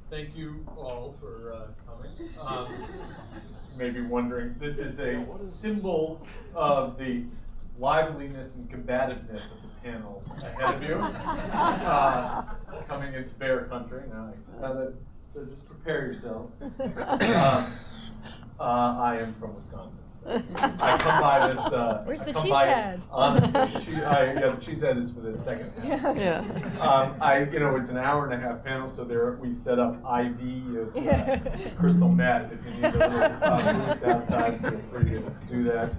Thank you all for coming. You may be wondering, this is a symbol of the liveliness and combativeness of the panel ahead of you, coming into bear country. Now, so just prepare yourselves. I am from Wisconsin. I come by this. Where's the cheesehead? Honestly, the cheesehead is for the second half. Yeah. It's an hour and a half panel, so we've set up IV of crystal meth. If you need a little boost outside, feel free to do that.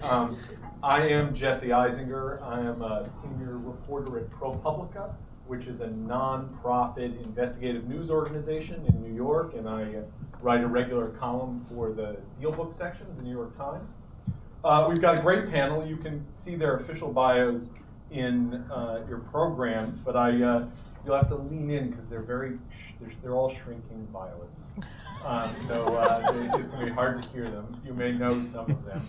I am Jesse Eisinger. I am a senior reporter at ProPublica, which is a non-profit investigative news organization in New York, and I write a regular column for the Deal Book section of the New York Times. We've got a great panel. You can see their official bios in your programs, but you'll have to lean in because they're all shrinking violets. So it's going to be hard to hear them. You may know some of them.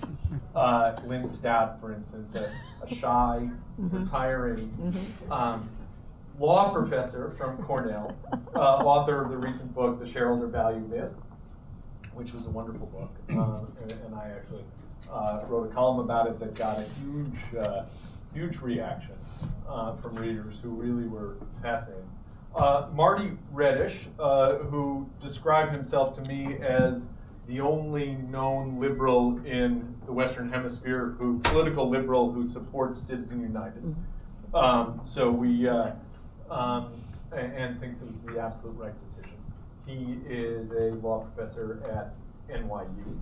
Lynn Stout, for instance, a shy, retiring law professor from Cornell, author of the recent book, The Shareholder Value Myth, which was a wonderful book, and I actually wrote a column about it that got a huge reaction from readers who really were fascinated. Martin Redish, who described himself to me as the only known liberal in the Western Hemisphere, political liberal who supports Citizen United. And thinks it was the absolute right decision. He is a law professor at NYU.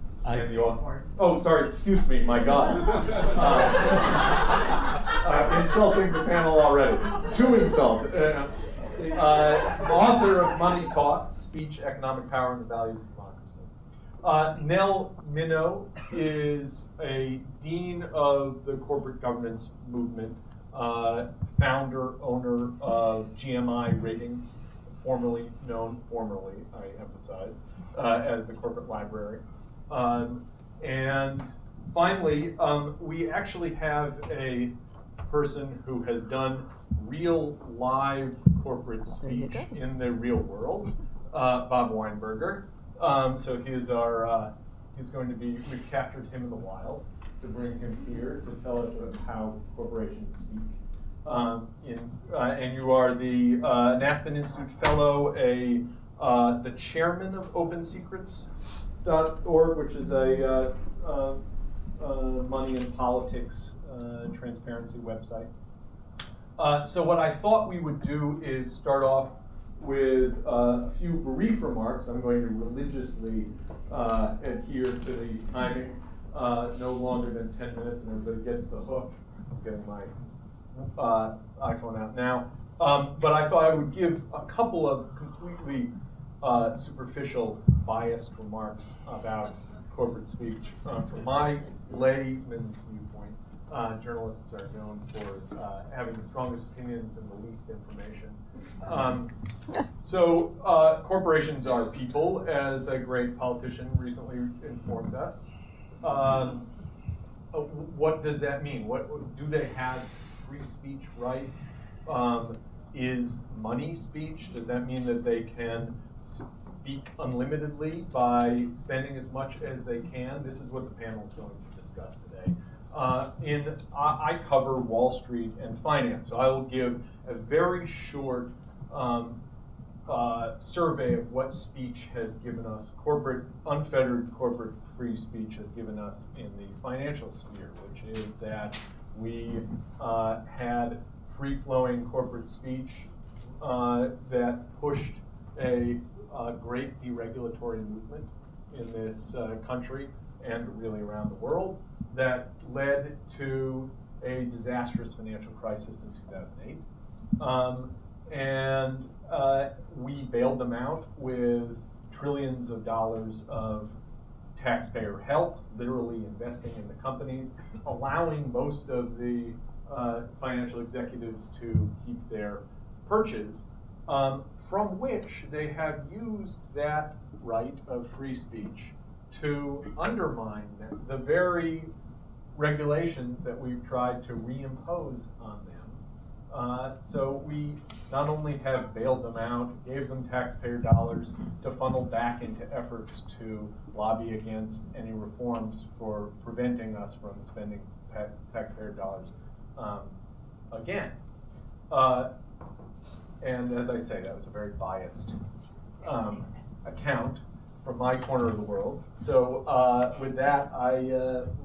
Excuse me, my God. Insulting the panel already. Too insult. Author of Money Talks, Speech, Economic Power, and the Values of Democracy. Nell Minow is a dean of the corporate governance movement, founder, owner of GMI Ratings, formerly, I emphasize, as the corporate library. And finally, we actually have a person who has done real live corporate speech in the real world, Bob Weinberger. So we've captured him in the wild to bring him here to tell us how corporations speak. And you are an Aspen Institute Fellow, the chairman of OpenSecrets.org, which is a money and politics transparency website. So what I thought we would do is start off with a few brief remarks. I'm going to religiously adhere to the timing, no longer than 10 minutes, and everybody gets the hook. I'm getting my iPhone out now. But I thought I would give a couple of completely superficial, biased remarks about corporate speech. From my layman's viewpoint, journalists are known for having the strongest opinions and the least information. So corporations are people, as a great politician recently informed us. What does that mean? Do they have free speech rights? Is money speech? Does that mean that they can speak unlimitedly by spending as much as they can? This is what the panel is going to discuss today. I cover Wall Street and finance, so I will give a very short survey of what speech has given us, unfettered corporate free speech has given us in the financial sphere, which is that we had free-flowing corporate speech that pushed a great deregulatory movement in this country and really around the world that led to a disastrous financial crisis in 2008. And we bailed them out with trillions of dollars of taxpayer help, literally investing in the companies, allowing most of the financial executives to keep their perches, from which they have used that right of free speech to undermine the very regulations that we've tried to reimpose on them So we not only have bailed them out, gave them taxpayer dollars to funnel back into efforts to lobby against any reforms for preventing us from spending taxpayer dollars again. And as I say, that was a very biased account from my corner of the world. So with that, I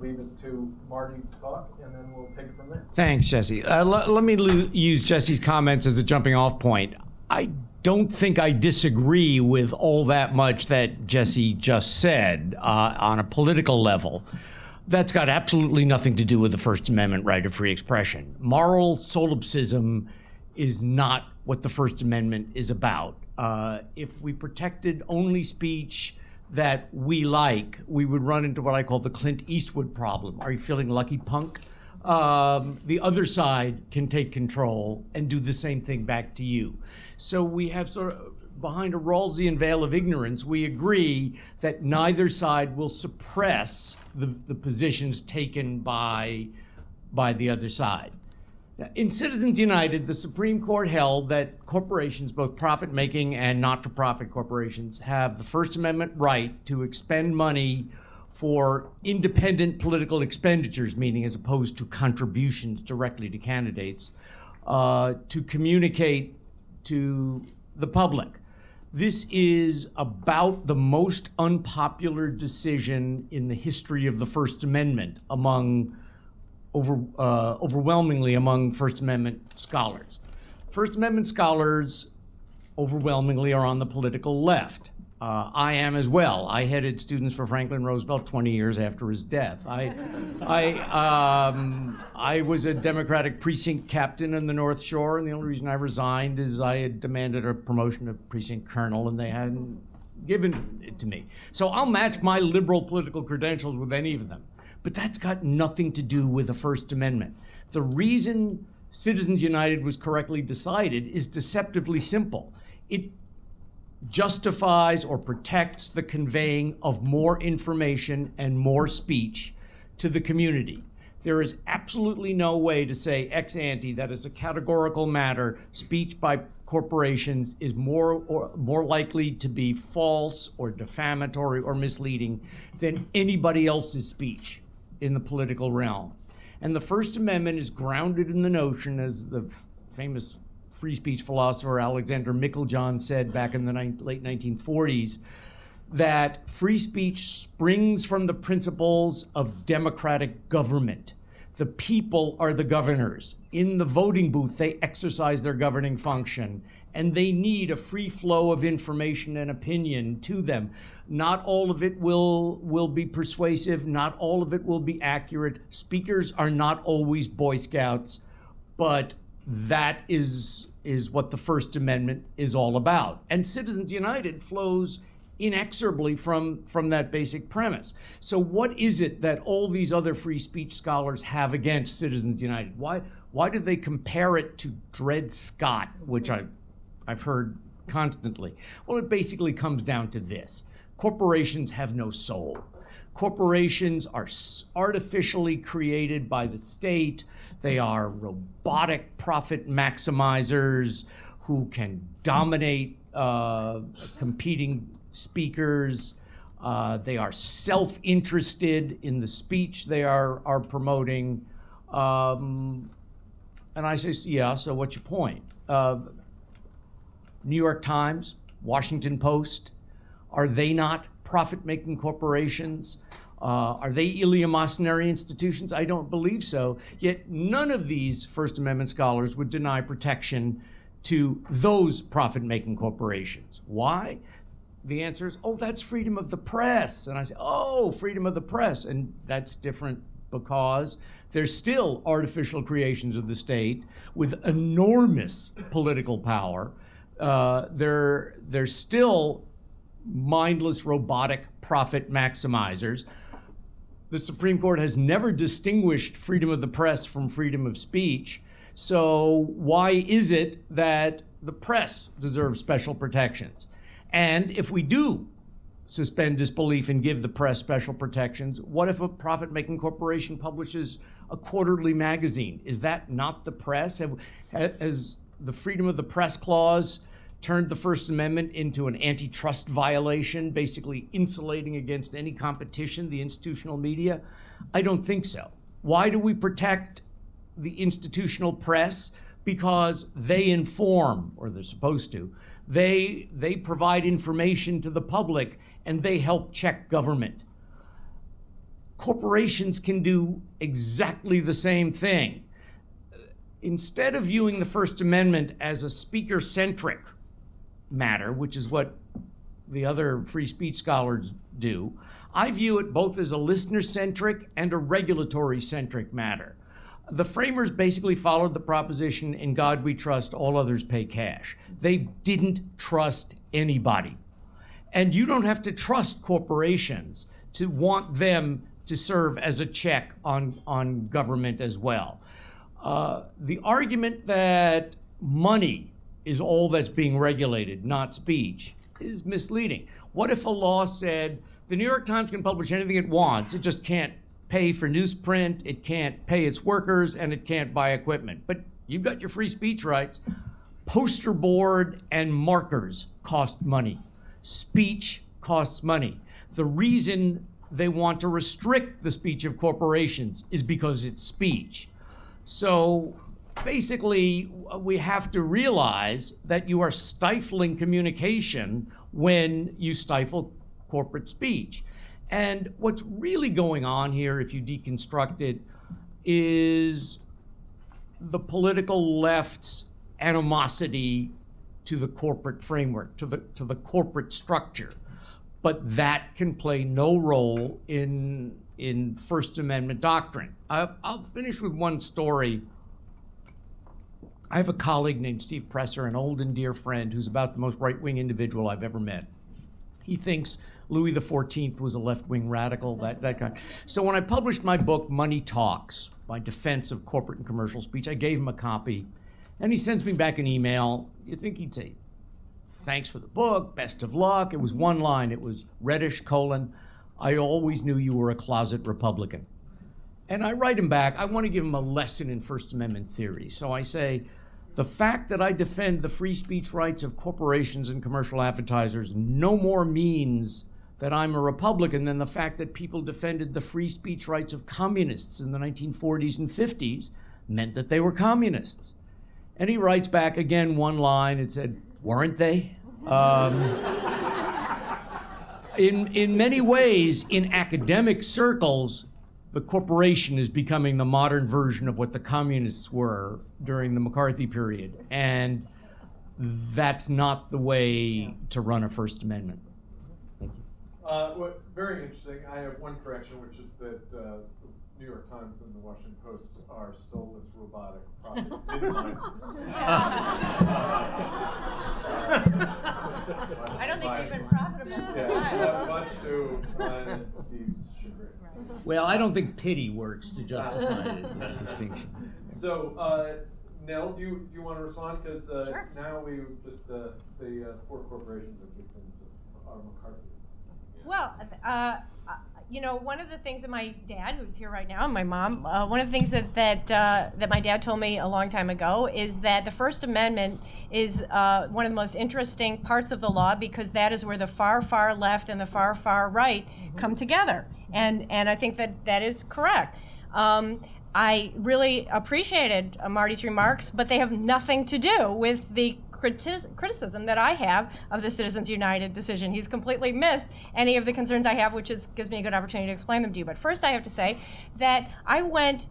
leave it to Marty to talk, and then we'll take it from there. Thanks, Jesse. Let me use Jesse's comments as a jumping off point. I don't think I disagree with all that much that Jesse just said on a political level. That's got absolutely nothing to do with the First Amendment right of free expression. Moral solipsism is not what the First Amendment is about. If we protected only speech that we like, we would run into what I call the Clint Eastwood problem. Are you feeling lucky, punk? The other side can take control and do the same thing back to you. So we have sort of, behind a Rawlsian veil of ignorance, we agree that neither side will suppress the positions taken by the other side. In Citizens United, the Supreme Court held that corporations, both profit-making and not-for-profit corporations, have the First Amendment right to expend money for independent political expenditures, meaning as opposed to contributions directly to candidates, to communicate to the public. This is about the most unpopular decision in the history of the First Amendment overwhelmingly among First Amendment scholars. First Amendment scholars overwhelmingly are on the political left. I am as well. I headed Students for Franklin Roosevelt 20 years after his death. I was a Democratic precinct captain in the North Shore, and the only reason I resigned is I had demanded a promotion to precinct colonel, and they hadn't given it to me. So I'll match my liberal political credentials with any of them. But that's got nothing to do with the First Amendment. The reason Citizens United was correctly decided is deceptively simple. It justifies or protects the conveying of more information and more speech to the community. There is absolutely no way to say ex ante that as a categorical matter, speech by corporations is more likely to be false or defamatory or misleading than anybody else's speech in the political realm. And the First Amendment is grounded in the notion, as the famous free speech philosopher Alexander Meiklejohn said back in the late 1940s, that free speech springs from the principles of democratic government. The people are the governors. In the voting booth, they exercise their governing function, and they need a free flow of information and opinion to them. Not all of it will be persuasive. Not all of it will be accurate. Speakers are not always Boy Scouts, but that is what the First Amendment is all about. And Citizens United flows inexorably from that basic premise. So what is it that all these other free speech scholars have against Citizens United? Why do they compare it to Dred Scott, which I've heard constantly? Well, it basically comes down to this. Corporations have no soul. Corporations are artificially created by the state. They are robotic profit maximizers who can dominate competing speakers. They are self-interested in the speech they are promoting. And I say, yeah, so what's your point? New York Times, Washington Post, are they not profit-making corporations? Are they eleemosynary institutions? I don't believe so. Yet none of these First Amendment scholars would deny protection to those profit-making corporations. Why? The answer is, oh, that's freedom of the press. And I say, oh, freedom of the press. And that's different because there's still artificial creations of the state with enormous political power. There's still mindless, robotic profit maximizers. The Supreme Court has never distinguished freedom of the press from freedom of speech. So why is it that the press deserves special protections? And if we do suspend disbelief and give the press special protections, what if a profit-making corporation publishes a quarterly magazine. Is that not the press? Has the freedom of the press clause turned the First Amendment into an antitrust violation, basically insulating against any competition the institutional media? I don't think so. Why do we protect the institutional press? Because they inform, or they're supposed to. They provide information to the public, and they help check government. Corporations can do exactly the same thing. Instead of viewing the First Amendment as a speaker-centric matter, which is what the other free speech scholars do, I view it both as a listener-centric and a regulatory-centric matter. The framers basically followed the proposition, in God we trust, all others pay cash. They didn't trust anybody. And you don't have to trust corporations to want them to serve as a check on government as well. The argument that money is all that's being regulated, not speech, is misleading. What if a law said the New York Times can publish anything it wants, it just can't pay for newsprint, it can't pay its workers, and it can't buy equipment? But you've got your free speech rights. Poster board and markers cost money. Speech costs money. The reason they want to restrict the speech of corporations is because it's speech. So basically, we have to realize that you are stifling communication when you stifle corporate speech. And what's really going on here, if you deconstruct it, is the political left's animosity to the corporate framework, to the corporate structure. But that can play no role in First Amendment doctrine. I'll finish with one story. I have a colleague named Steve Presser, an old and dear friend, who's about the most right-wing individual I've ever met. He thinks Louis XIV was a left-wing radical, that kind. So when I published my book, Money Talks, My Defense of Corporate and Commercial Speech, I gave him a copy, and he sends me back an email. You'd think he'd say, thanks for the book, best of luck. It was one line. It was Redish, I always knew you were a closet Republican. And I write him back. I want to give him a lesson in First Amendment theory. So I say, the fact that I defend the free speech rights of corporations and commercial advertisers no more means that I'm a Republican than the fact that people defended the free speech rights of communists in the 1940s and 50s meant that they were communists. And he writes back again one line. It said, weren't they? In many ways, in academic circles, the corporation is becoming the modern version of what the communists were during the McCarthy period. And that's not the way to run a First Amendment. Thank you. Well, very interesting. I have one correction, which is that the New York Times and the Washington Post are soulless robotic profit minimizers. I don't think they've been profitable. Yeah, much to Glenn and Steve's chagrin. Well, I don't think pity works to justify that distinction. So, Nell, do you want to respond? Because sure. Now we just the four corporations are victims of McCarthy. Well, you know, one of the things that my dad, who's here right now, and my mom, one of the things that my dad told me a long time ago is that the First Amendment is one of the most interesting parts of the law because that is where the far, far left and the far, far right come together. And I think that is correct. I really appreciated Marty's remarks, but they have nothing to do with the criticism that I have of the Citizens United decision. He's completely missed any of the concerns I have, which gives me a good opportunity to explain them to you. But first I have to say that I went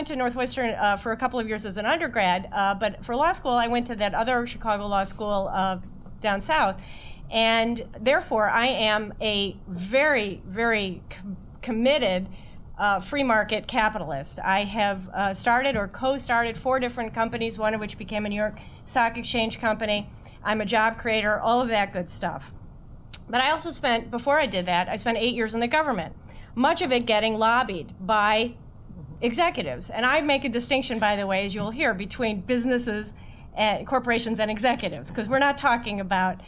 to Northwestern for a couple of years as an undergrad, but for law school I went to that other Chicago law school down south. And therefore I am a very, very committed free market capitalist. I have started or co-started 4 different companies, one of which became a New York Stock Exchange company. I'm a job creator, all of that good stuff. But I also spent, before I did that, I spent 8 years in the government, much of it getting lobbied by executives. And I make a distinction, by the way, as you'll hear, between businesses, and corporations, and executives, because we're not talking about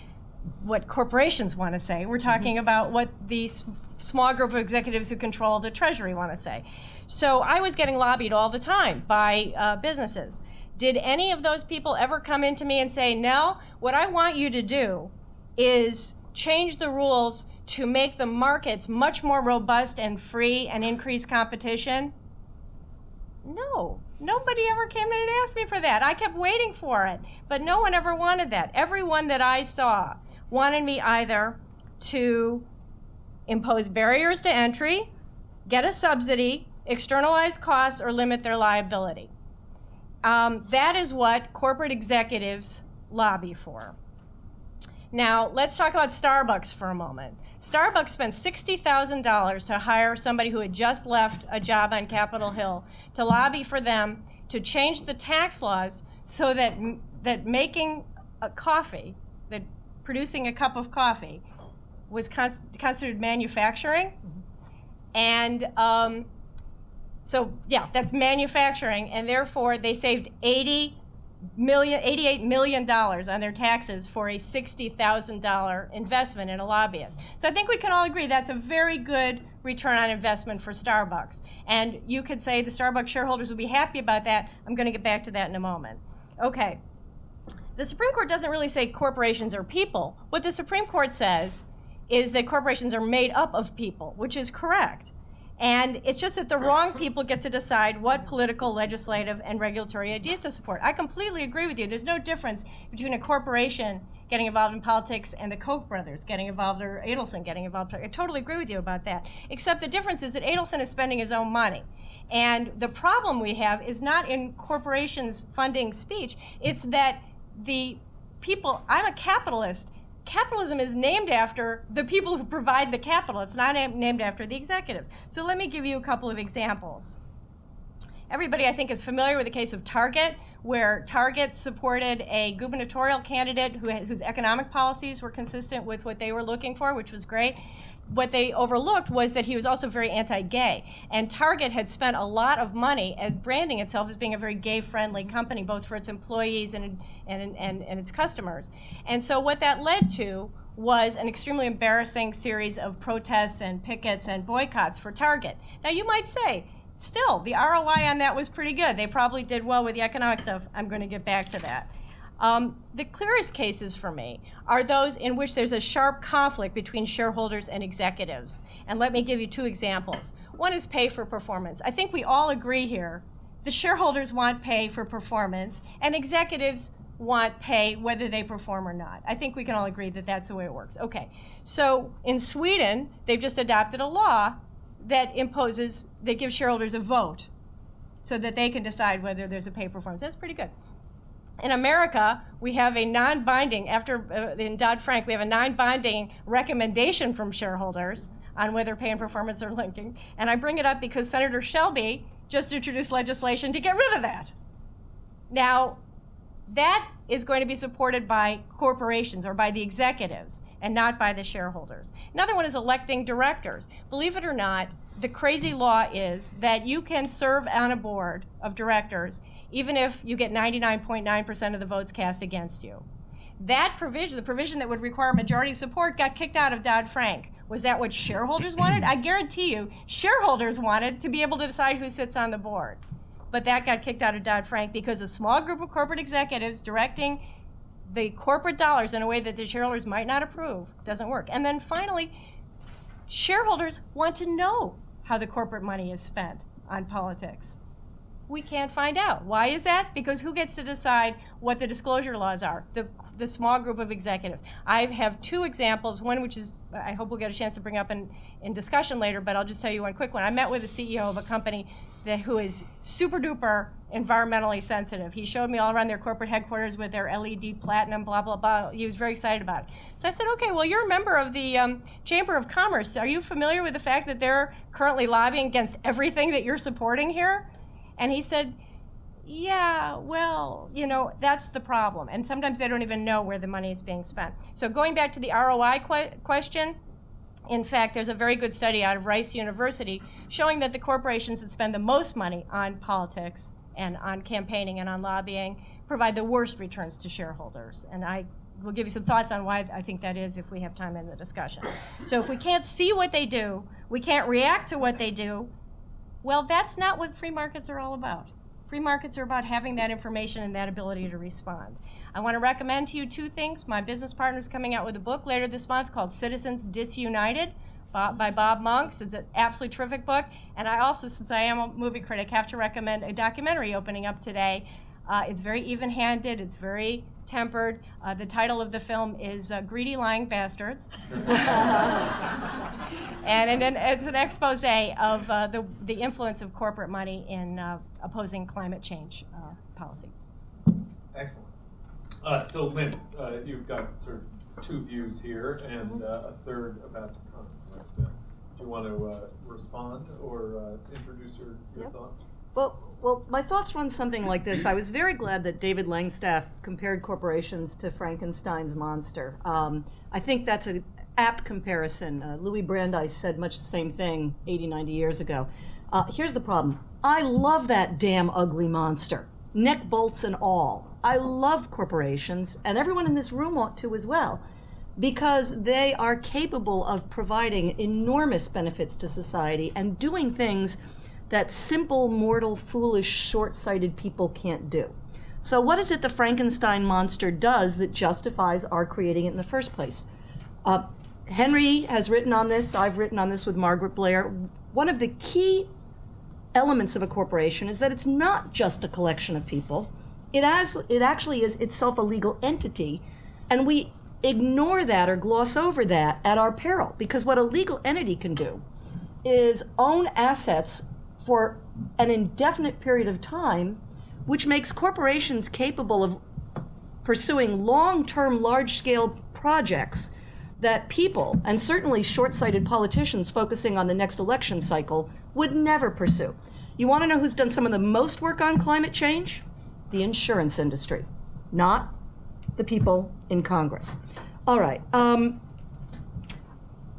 what corporations want to say. We're talking about what the small group of executives who control the Treasury want to say. So I was getting lobbied all the time by businesses. Did any of those people ever come into me and say, Nell, what I want you to do is change the rules to make the markets much more robust and free and increase competition? No, nobody ever came in and asked me for that. I kept waiting for it, but no one ever wanted that. Everyone that I saw wanted me either to impose barriers to entry, get a subsidy, externalize costs, or limit their liability. That is what corporate executives lobby for. Now, let's talk about Starbucks for a moment. Starbucks spent $60,000 to hire somebody who had just left a job on Capitol Hill to lobby for them to change the tax laws so that making a coffee, that producing a cup of coffee, was considered manufacturing. And so, yeah, that's manufacturing, and therefore they saved $88 million on their taxes for a $60,000 investment in a lobbyist. So I think we can all agree that's a very good return on investment for Starbucks. And you could say the Starbucks shareholders will be happy about that. I'm going to get back to that in a moment. Okay. The Supreme Court doesn't really say corporations are people. What the Supreme Court says is that corporations are made up of people, which is correct. And it's just that the wrong people get to decide what political, legislative, and regulatory ideas to support. I completely agree with you. There's no difference between a corporation getting involved in politics and the Koch brothers getting involved, or Adelson getting involved. I totally agree with you about that. Except the difference is that Adelson is spending his own money. And the problem we have is not in corporations funding speech. It's that the people, I'm a capitalist. Capitalism is named after the people who provide the capital. It's not named after the executives. So let me give you a couple of examples. Everybody, I think, is familiar with the case of Target, where Target supported a gubernatorial candidate whose economic policies were consistent with what they were looking for, which was great. What they overlooked was that he was also very anti-gay. And Target had spent a lot of money as branding itself as being a very gay-friendly company, both for its employees and its customers. And so what that led to was an extremely embarrassing series of protests and pickets and boycotts for Target. Now you might say, still, the ROI on that was pretty good. They probably did well with the economic stuff. I'm going to get back to that. The clearest cases for me are those in which there's a sharp conflict between shareholders and executives. And let me give you two examples. One is pay for performance. I think we all agree here. The shareholders want pay for performance, and executives want pay whether they perform or not. I think we can all agree that that's the way it works. Okay, so in Sweden, they've just adopted a law that gives shareholders a vote so that they can decide whether there's a pay performance. That's pretty good. In America, we have a non-binding, in Dodd-Frank, we have a non-binding recommendation from shareholders on whether pay and performance are linking. And I bring it up because Senator Shelby just introduced legislation to get rid of that. Now, that is going to be supported by corporations or by the executives and not by the shareholders. Another one is electing directors. Believe it or not, the crazy law is that you can serve on a board of directors even if you get 99.9% of the votes cast against you. That provision, the provision that would require majority support, got kicked out of Dodd-Frank. Was that what shareholders wanted? I guarantee you, shareholders wanted to be able to decide who sits on the board. But that got kicked out of Dodd-Frank because a small group of corporate executives directing the corporate dollars in a way that the shareholders might not approve doesn't work. And then finally, shareholders want to know how the corporate money is spent on politics. We can't find out. Why is that? Because who gets to decide what the disclosure laws are? The small group of executives. I have two examples, one which is, I hope we'll get a chance to bring up in discussion later, but I'll just tell you one quick one. I met with the CEO of a company who is super duper environmentally sensitive. He showed me all around their corporate headquarters with their LED platinum, blah, blah, blah. He was very excited about it. So I said, okay, well, you're a member of the Chamber of Commerce. Are you familiar with the fact that they're currently lobbying against everything that you're supporting here? And he said, yeah, well, that's the problem. And sometimes they don't even know where the money is being spent. So going back to the ROI question, in fact, there's a very good study out of Rice University showing that the corporations that spend the most money on politics and on campaigning and on lobbying provide the worst returns to shareholders. And I we'll give you some thoughts on why I think that is if we have time in the discussion. So if we can't see what they do, we can't react to what they do, well, that's not what free markets are all about. Free markets are about having that information and that ability to respond. I want to recommend to you 2 things. My business partner's coming out with a book later this month called Citizens Disunited by Bob Monks. It's an absolutely terrific book. And I also, since I am a movie critic, have to recommend a documentary opening up today. It's very even-handed. It's very tempered. The title of the film is Greedy Lying Bastards. And it's an expose of the influence of corporate money in opposing climate change policy. Excellent. So Lynn, you've got sort of 2 views here and a third about to come. Do you want to respond or introduce your thoughts? Well, my thoughts run something like this. I was very glad that David Langstaff compared corporations to Frankenstein's monster. I think that's an apt comparison. Louis Brandeis said much the same thing 80, 90 years ago. Here's the problem. I love that damn ugly monster, neck bolts and all. I love corporations, and everyone in this room ought to as well, because they are capable of providing enormous benefits to society and doing things that simple, mortal, foolish, short-sighted people can't do. So what is it the Frankenstein monster does that justifies our creating it in the first place? Henry has written on this. I've written on this with Margaret Blair. One of the key elements of a corporation is that it's not just a collection of people. It actually is itself a legal entity, and we ignore that or gloss over that at our peril, because what a legal entity can do is own assets for an indefinite period of time, which makes corporations capable of pursuing long-term, large-scale projects that people, and certainly short-sighted politicians focusing on the next election cycle, would never pursue. You want to know who's done some of the most work on climate change? The insurance industry, not the people in Congress. All right.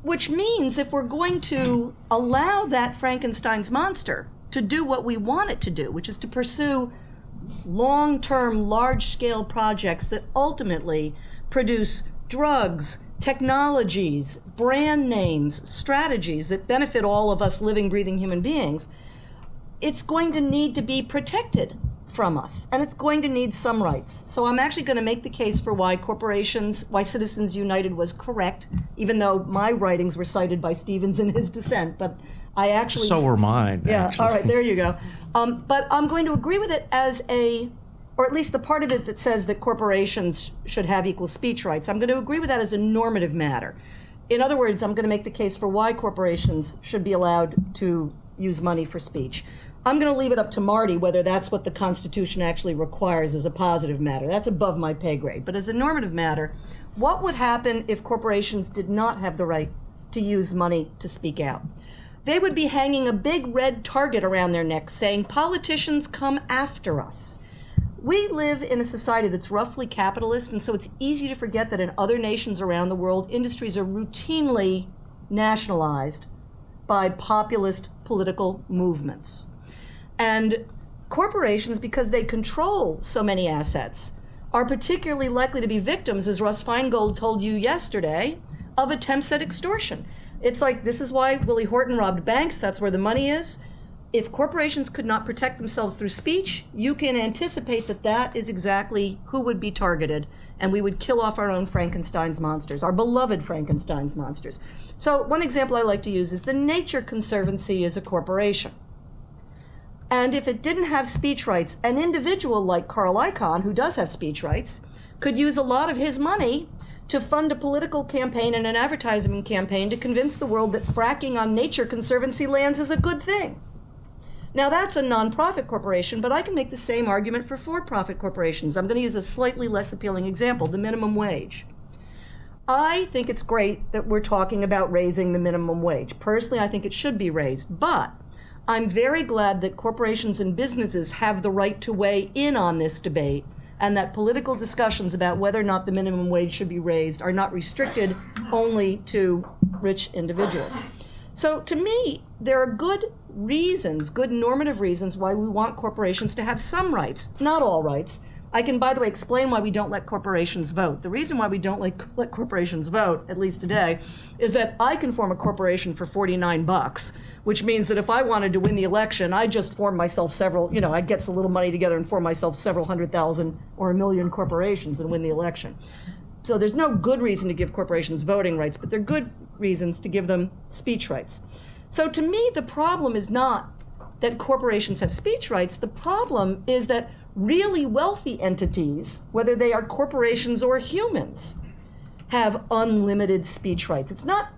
Which means if we're going to allow that Frankenstein's monster to do what we want it to do, which is to pursue long-term, large-scale projects that ultimately produce drugs, technologies, brand names, strategies that benefit all of us living, breathing human beings, it's going to need to be protected from us, and it's going to need some rights. So I'm actually going to make the case for why Citizens United was correct, even though my writings were cited by Stevens in his dissent, but I actually... So were mine, Yeah, actually. all right, there you go. But I'm going to agree with it as or at least the part of it that says that corporations should have equal speech rights, I'm going to agree with that as a normative matter. In other words, I'm going to make the case for why corporations should be allowed to use money for speech. I'm going to leave it up to Marty whether that's what the Constitution actually requires as a positive matter. That's above my pay grade. But as a normative matter, what would happen if corporations did not have the right to use money to speak out? They would be hanging a big red target around their necks saying, politicians come after us. We live in a society that's roughly capitalist, and so it's easy to forget that in other nations around the world, industries are routinely nationalized by populist political movements. And corporations, because they control so many assets, are particularly likely to be victims, as Russ Feingold told you yesterday, of attempts at extortion. It's like, this is why Willie Horton robbed banks, that's where the money is. If corporations could not protect themselves through speech, you can anticipate that that is exactly who would be targeted, and we would kill off our own Frankenstein's monsters, our beloved Frankenstein's monsters. So one example I like to use is the Nature Conservancy is a corporation. And if it didn't have speech rights, an individual like Carl Icahn, who does have speech rights, could use a lot of his money to fund a political campaign and an advertising campaign to convince the world that fracking on Nature Conservancy lands is a good thing. Now that's a nonprofit corporation, but I can make the same argument for for-profit corporations. I'm going to use a slightly less appealing example, the minimum wage. I think it's great that we're talking about raising the minimum wage. Personally, I think it should be raised, but I'm very glad that corporations and businesses have the right to weigh in on this debate, and that political discussions about whether or not the minimum wage should be raised are not restricted only to rich individuals. So to me, there are good reasons, good normative reasons why we want corporations to have some rights, not all rights. I can, by the way, explain why we don't let corporations vote. The reason why we don't let corporations vote, at least today, is that I can form a corporation for $49, which means that if I wanted to win the election, I'd just form myself several, I'd get some little money together and form myself several 100,000 or 1 million corporations and win the election. So there's no good reason to give corporations voting rights, but there are good reasons to give them speech rights. So to me, the problem is not that corporations have speech rights. The problem is that really wealthy entities, whether they are corporations or humans, have unlimited speech rights. It's not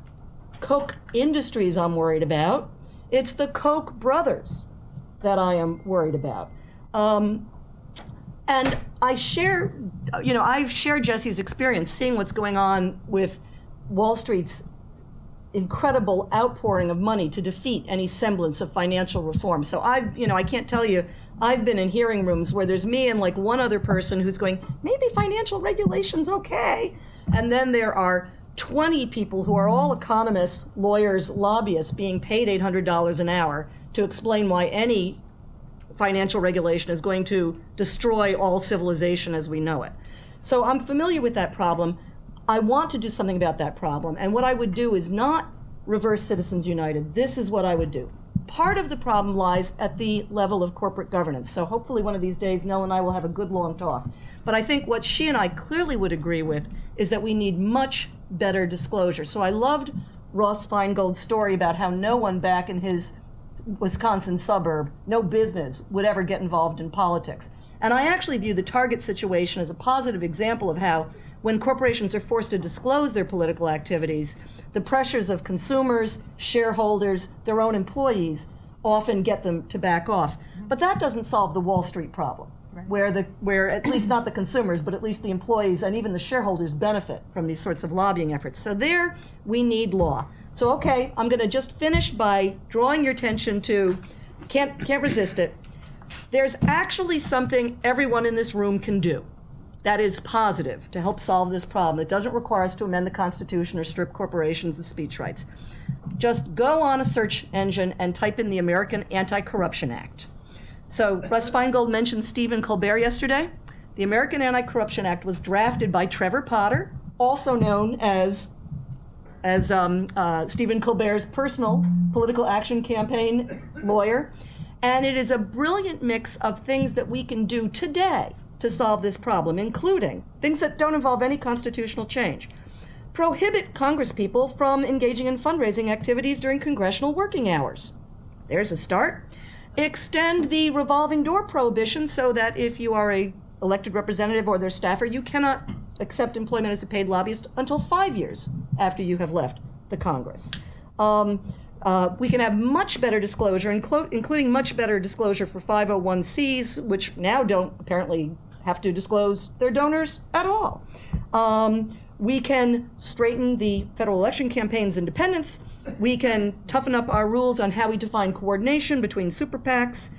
Koch Industries I'm worried about. It's the Koch brothers that I am worried about. And I've shared Jesse's experience seeing what's going on with Wall Street's incredible outpouring of money to defeat any semblance of financial reform. So I can't tell you, I've been in hearing rooms where there's me and like one other person who's going, maybe financial regulation's okay. And then there are 20 people who are all economists, lawyers, lobbyists being paid $800 an hour to explain why any financial regulation is going to destroy all civilization as we know it. So I'm familiar with that problem. I want to do something about that problem. And what I would do is not reverse Citizens United. This is what I would do. Part of the problem lies at the level of corporate governance. So hopefully one of these days, Nell and I will have a good long talk. But I think what she and I clearly would agree with is that we need much better disclosure. So I loved Ross Feingold's story about how no one back in his Wisconsin suburb, no business, would ever get involved in politics. And I actually view the Target situation as a positive example of how when corporations are forced to disclose their political activities, the pressures of consumers, shareholders, their own employees often get them to back off. But that doesn't solve the Wall Street problem, where at least not the consumers, but at least the employees and even the shareholders benefit from these sorts of lobbying efforts. So there, we need law. So okay, I'm going to just finish by drawing your attention to, can't resist it. There's actually something everyone in this room can do that is positive to help solve this problem. It doesn't require us to amend the Constitution or strip corporations of speech rights. Just go on a search engine and type in the American Anti-Corruption Act. So Russ Feingold mentioned Stephen Colbert yesterday. The American Anti-Corruption Act was drafted by Trevor Potter, also known as Stephen Colbert's personal political action campaign lawyer. And it is a brilliant mix of things that we can do today to solve this problem, including things that don't involve any constitutional change. Prohibit congresspeople from engaging in fundraising activities during congressional working hours. There's a start. Extend the revolving door prohibition so that if you are an elected representative or their staffer, you cannot accept employment as a paid lobbyist until 5 years after you have left the Congress. We can have much better disclosure, including much better disclosure for 501Cs, which now don't apparently have to disclose their donors at all. We can straighten the federal election campaign's independence. We can toughen up our rules on how we define coordination between super PACs.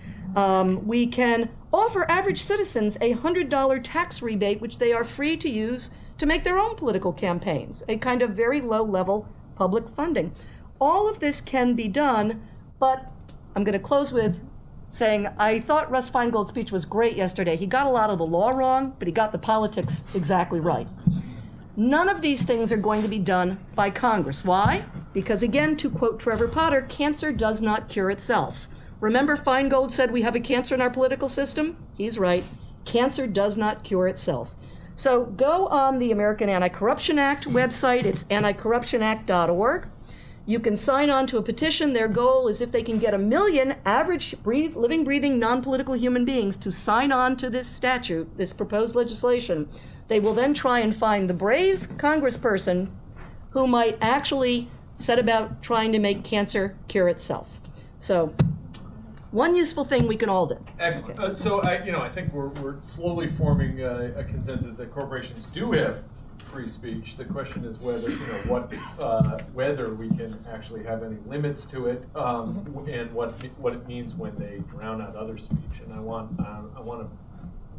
We can offer average citizens a $100 tax rebate, which they are free to use to make their own political campaigns, a kind of very low-level public funding. All of this can be done, but I'm going to close with saying I thought Russ Feingold's speech was great yesterday. He got a lot of the law wrong, but he got the politics exactly right. None of these things are going to be done by Congress. Why? Because, again, to quote Trevor Potter, cancer does not cure itself. Remember Feingold said we have a cancer in our political system? He's right. Cancer does not cure itself. So go on the American Anti-Corruption Act website. It's anticorruptionact.org. You can sign on to a petition. Their goal is if they can get 1 million average living, breathing, non-political human beings to sign on to this statute, this proposed legislation, they will then try and find the brave congressperson who might actually set about trying to make cancer cure itself. So one useful thing we can all do. Excellent. So I think we're slowly forming a consensus that corporations do have free speech. The question is whether whether we can actually have any limits to it, and what it means when they drown out other speech. And I want to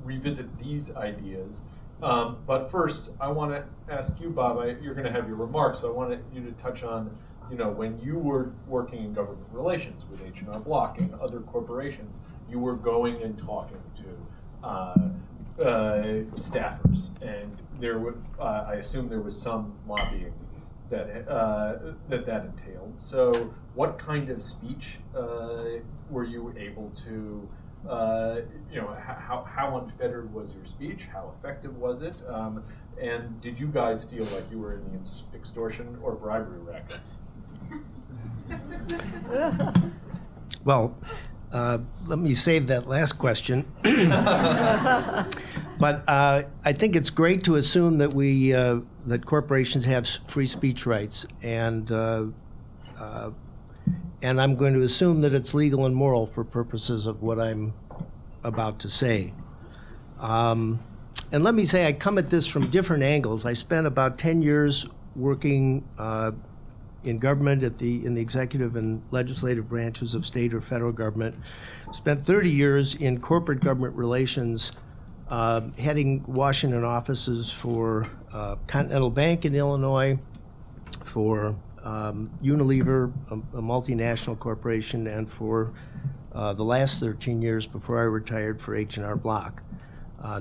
revisit these ideas. But first, I want to ask you, Bob. You're going to have your remarks, so I wanted you to touch on, when you were working in government relations with H&R Block and other corporations, you were going and talking to staffers, and I assume there was some lobbying that that entailed. So, what kind of speech were you able to? How unfettered was your speech? How effective was it? And did you guys feel like you were in the extortion or bribery rackets? Well, let me save that last question. But I think it's great to assume that that corporations have free speech rights, and I'm going to assume that it's legal and moral for purposes of what I'm about to say. And let me say, I come at this from different angles. I spent about 10 years working in government in the executive and legislative branches of state or federal government. Spent 30 years in corporate government relations, heading Washington offices for Continental Bank in Illinois, for Unilever, a multinational corporation, and for the last 13 years before I retired for H&R Block.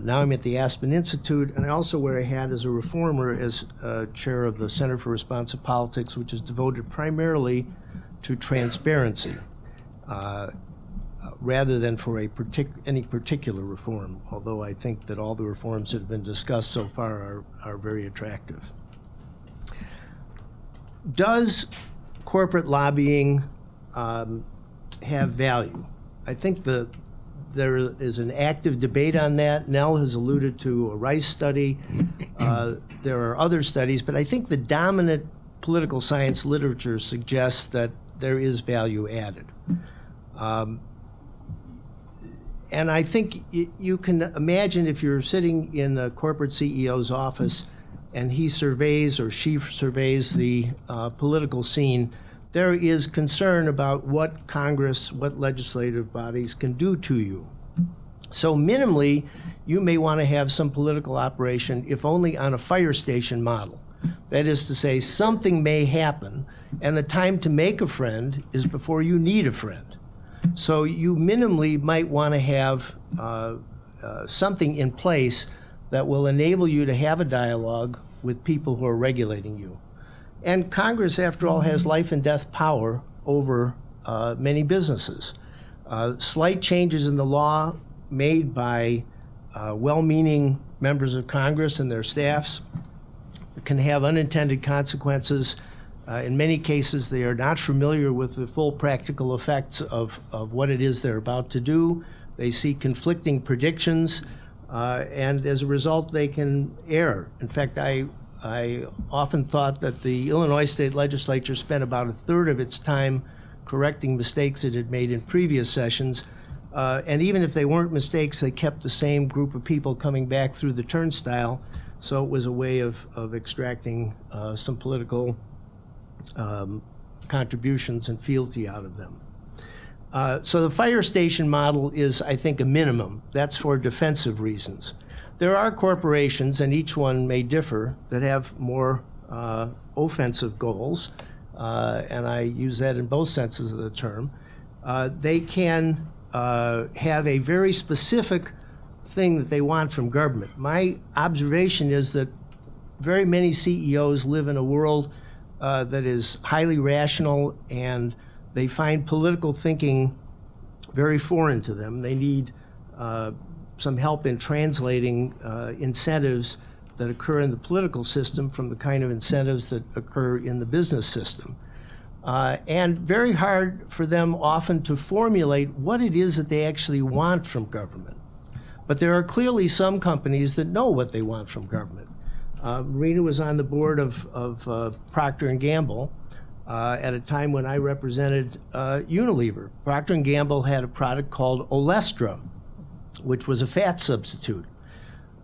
Now I'm at the Aspen Institute, and I also wear a hat as a reformer as chair of the Center for Responsive Politics, which is devoted primarily to transparency rather than for any particular reform, although I think that all the reforms that have been discussed so far are very attractive. Does corporate lobbying have value? I think there is an active debate on that. Nell has alluded to a Rice study. There are other studies, but I think the dominant political science literature suggests that there is value added. And I think you can imagine if you're sitting in a corporate CEO's office and he surveys or she surveys the political scene, there is concern about what Congress, what legislative bodies can do to you. So minimally, you may want to have some political operation, if only on a fire station model. That is to say, something may happen, and the time to make a friend is before you need a friend. So you minimally might want to have something in place that will enable you to have a dialogue with people who are regulating you. And Congress, after all, has life and death power over many businesses. Slight changes in the law made by well-meaning members of Congress and their staffs can have unintended consequences. In many cases, they are not familiar with the full practical effects of what it is they're about to do. They see conflicting predictions, and as a result, they can err. In fact, I often thought that the Illinois State Legislature spent about a third of its time correcting mistakes it had made in previous sessions. And even if they weren't mistakes, they kept the same group of people coming back through the turnstile. So it was a way of extracting some political contributions and fealty out of them. So the fire station model is, I think, a minimum. That's for defensive reasons. There are corporations, and each one may differ, that have more offensive goals, and I use that in both senses of the term. They can have a very specific thing that they want from government. My observation is that very many CEOs live in a world that is highly rational, and they find political thinking very foreign to them. They need some help in translating incentives that occur in the political system from the kind of incentives that occur in the business system. And very hard for them often to formulate what it is that they actually want from government. But there are clearly some companies that know what they want from government. Marina was on the board of Procter & Gamble at a time when I represented Unilever. Procter & Gamble had a product called Olestra, which was a fat substitute.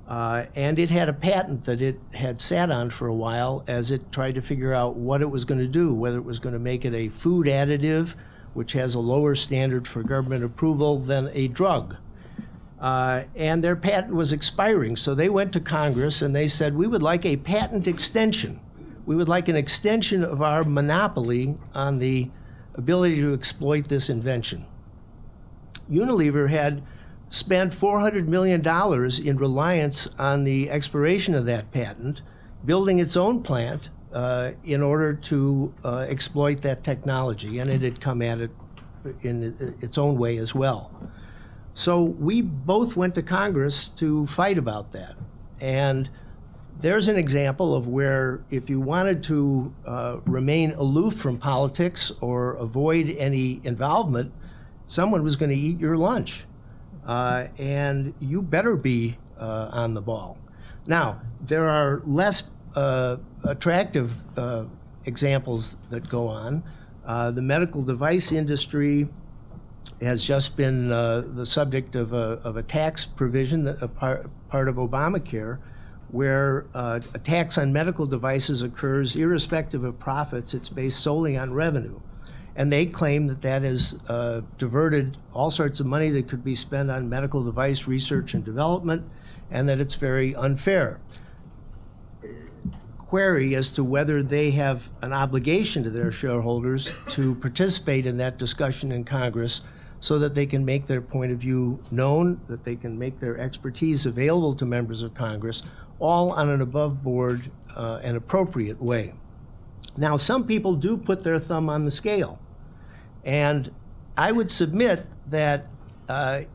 And it had a patent that it had sat on for a while as it tried to figure out what it was going to do, whether it was going to make it a food additive, which has a lower standard for government approval than a drug. And their patent was expiring, so they went to Congress and they said, we would like a patent extension. We would like an extension of our monopoly on the ability to exploit this invention. Unilever had spent $400 million in reliance on the expiration of that patent, building its own plant in order to exploit that technology, and it had come at it in its own way as well. So we both went to Congress to fight about that. And there's an example of where if you wanted to remain aloof from politics or avoid any involvement, someone was going to eat your lunch. And you better be on the ball. Now, there are less attractive examples that go on. The medical device industry has just been the subject of a tax provision, a part of Obamacare, where a tax on medical devices occurs irrespective of profits. It's based solely on revenue. And they claim that that has diverted all sorts of money that could be spent on medical device research and development, and that it's very unfair. Query as to whether they have an obligation to their shareholders to participate in that discussion in Congress so that they can make their point of view known, that they can make their expertise available to members of Congress, all on an above-board and appropriate way. Now, some people do put their thumb on the scale. And I would submit that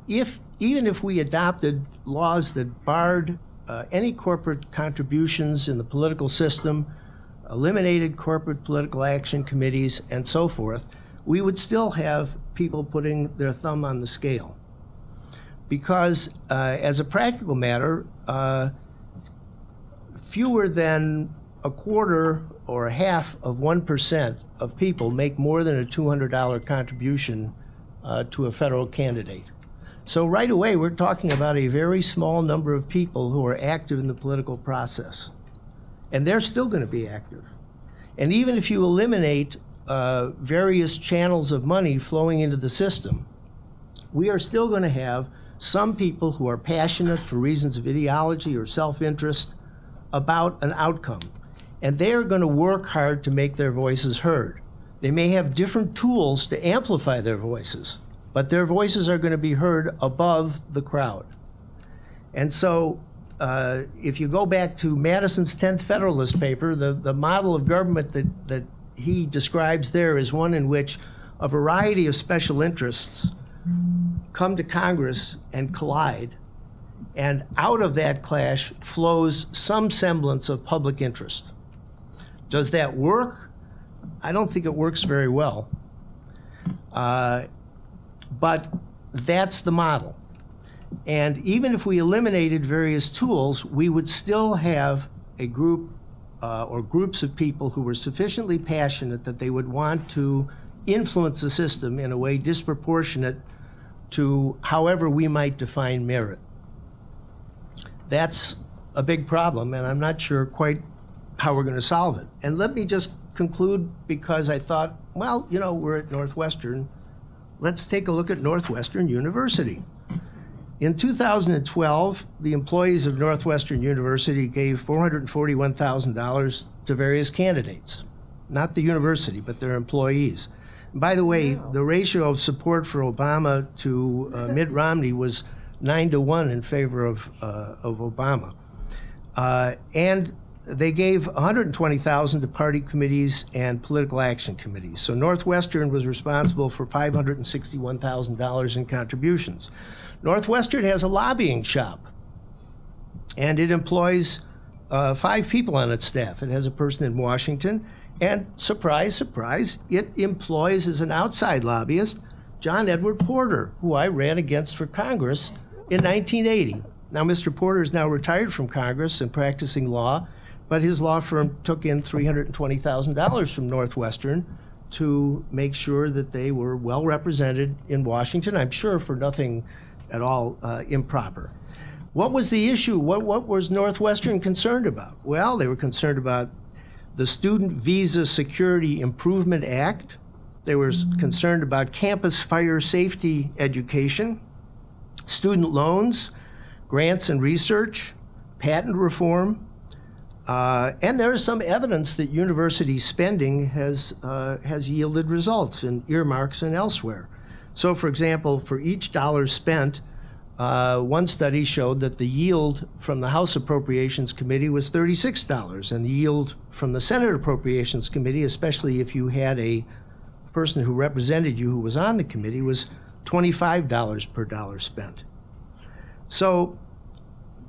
even if we adopted laws that barred any corporate contributions in the political system, eliminated corporate political action committees, and so forth, we would still have people putting their thumb on the scale. Because as a practical matter, fewer than a quarter or a half of 1% of people make more than a $200 contribution to a federal candidate. So right away, we're talking about a very small number of people who are active in the political process. And they're still going to be active. And even if you eliminate various channels of money flowing into the system, we are still going to have some people who are passionate for reasons of ideology or self-interest about an outcome. And they are going to work hard to make their voices heard. They may have different tools to amplify their voices, but their voices are going to be heard above the crowd. And so if you go back to Madison's 10th Federalist paper, the model of government that he describes there is one in which a variety of special interests come to Congress and collide, and out of that clash flows some semblance of public interest. Does that work? I don't think it works very well. But that's the model. And even if we eliminated various tools, we would still have a group or groups of people who were sufficiently passionate that they would want to influence the system in a way disproportionate to however we might define merit. That's a big problem, and I'm not sure quite how we're going to solve it. And let me just conclude, because I thought, well, you know, we're at Northwestern. Let's take a look at Northwestern University. In 2012, the employees of Northwestern University gave $441,000 to various candidates. Not the university, but their employees. And by the way, the ratio of support for Obama to Mitt Romney was 9-to-1 in favor of Obama. And they gave $120,000 to party committees and political action committees. So Northwestern was responsible for $561,000 in contributions. Northwestern has a lobbying shop, and it employs 5 people on its staff. It has a person in Washington, and surprise, surprise, it employs as an outside lobbyist John Edward Porter, who I ran against for Congress in 1980. Now, Mr. Porter is now retired from Congress and practicing law, but his law firm took in $320,000 from Northwestern to make sure that they were well represented in Washington, I'm sure for nothing at all improper. What was the issue? What was Northwestern concerned about? Well, they were concerned about the Student Visa Security Improvement Act. They were concerned about campus fire safety education, student loans, grants and research, patent reform, and there is some evidence that university spending has yielded results in earmarks and elsewhere. So, for example, for each dollar spent one study showed that the yield from the House Appropriations Committee was $36, and the yield from the Senate Appropriations Committee, especially if you had a person who represented you who was on the committee, was $25 per dollar spent. So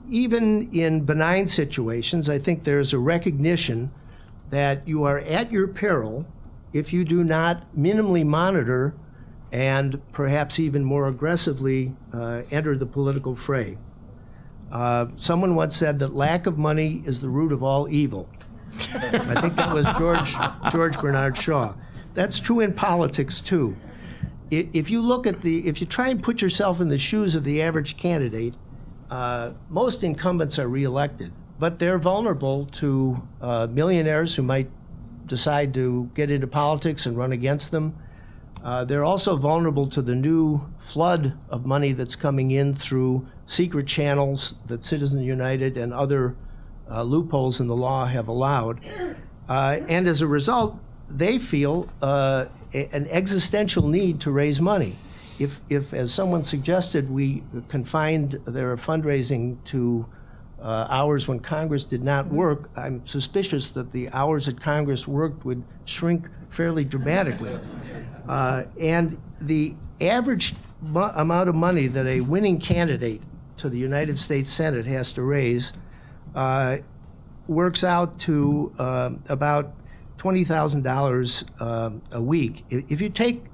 even in benign situations, I think there's a recognition that you are at your peril if you do not minimally monitor and perhaps even more aggressively enter the political fray. Someone once said that lack of money is the root of all evil. I think that was George Bernard Shaw. That's true in politics too. If you look at if you try and put yourself in the shoes of the average candidate, most incumbents are reelected, but they're vulnerable to millionaires who might decide to get into politics and run against them. They're also vulnerable to the new flood of money that's coming in through secret channels that Citizens United and other loopholes in the law have allowed. And as a result, they feel an existential need to raise money. If, as someone suggested, we confined their fundraising to hours when Congress did not work, I'm suspicious that the hours that Congress worked would shrink fairly dramatically. And the average amount of money that a winning candidate to the United States Senate has to raise works out to about $20,000 a week. If you take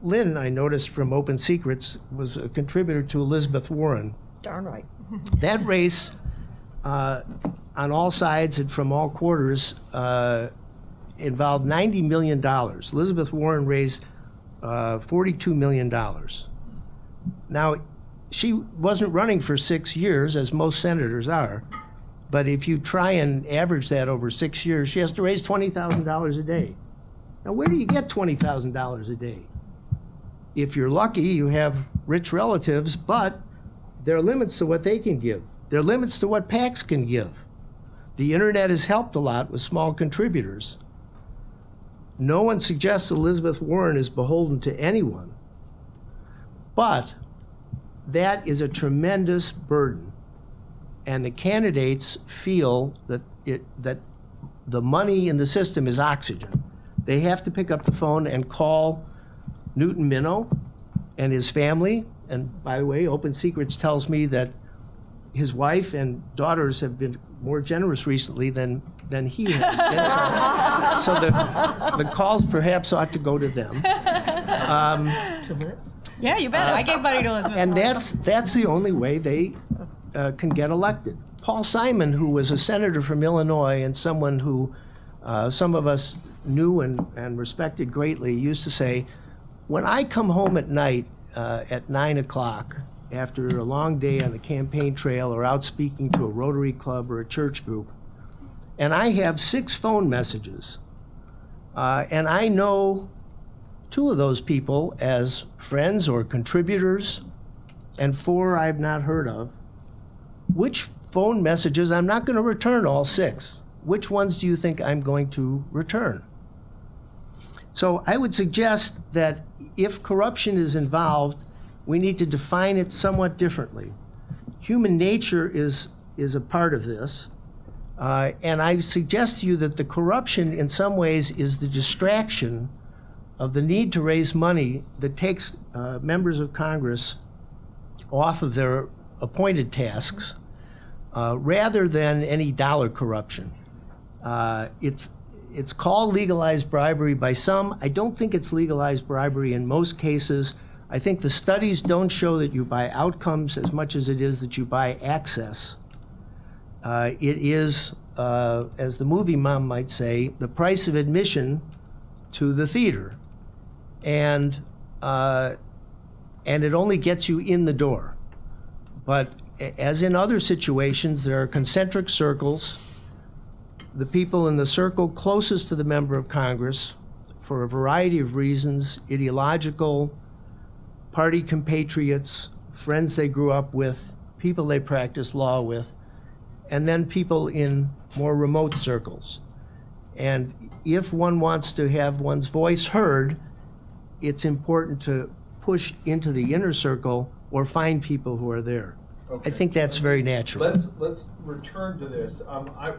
Lynn, I noticed from Open Secrets, was a contributor to Elizabeth Warren. Darn right. That race, on all sides and from all quarters, involved $90 million. Elizabeth Warren raised $42 million. Now, she wasn't running for 6 years, as most senators are, but if you try and average that over 6 years, she has to raise $20,000 a day. Now, where do you get $20,000 a day? If you're lucky, you have rich relatives, but there are limits to what they can give. There are limits to what PACs can give. The internet has helped a lot with small contributors. No one suggests Elizabeth Warren is beholden to anyone, but that is a tremendous burden. And the candidates feel that the money in the system is oxygen. They have to pick up the phone and call Newton Minow and his family. And by the way, Open Secrets tells me that his wife and daughters have been more generous recently than he has been. So the calls perhaps ought to go to them. To Liz? Yeah, you bet. I gave money to Elizabeth. And that's the only way they can get elected. Paul Simon, who was a senator from Illinois and someone who some of us knew and respected greatly, used to say, when I come home at night at 9 o'clock after a long day on the campaign trail or out speaking to a Rotary Club or a church group, and I have 6 phone messages, and I know 2 of those people as friends or contributors, and 4 I've not heard of, which phone messages, I'm not going to return all 6. Which ones do you think I'm going to return? So I would suggest that if corruption is involved, we need to define it somewhat differently. Human nature is a part of this. And I suggest to you that the corruption in some ways is the distraction of the need to raise money that takes members of Congress off of their appointed tasks rather than any dollar corruption. It's called legalized bribery by some. I don't think it's legalized bribery in most cases. I think the studies don't show that you buy outcomes as much as it is that you buy access. It is, as the movie mom might say, the price of admission to the theater. And it only gets you in the door. But as in other situations, there are concentric circles. The people in the circle closest to the member of Congress, for a variety of reasons, ideological, party compatriots, friends they grew up with, people they practice law with, and then people in more remote circles. And if one wants to have one's voice heard, it's important to push into the inner circle or find people who are there. Okay. I think that's very natural. Let's return to this.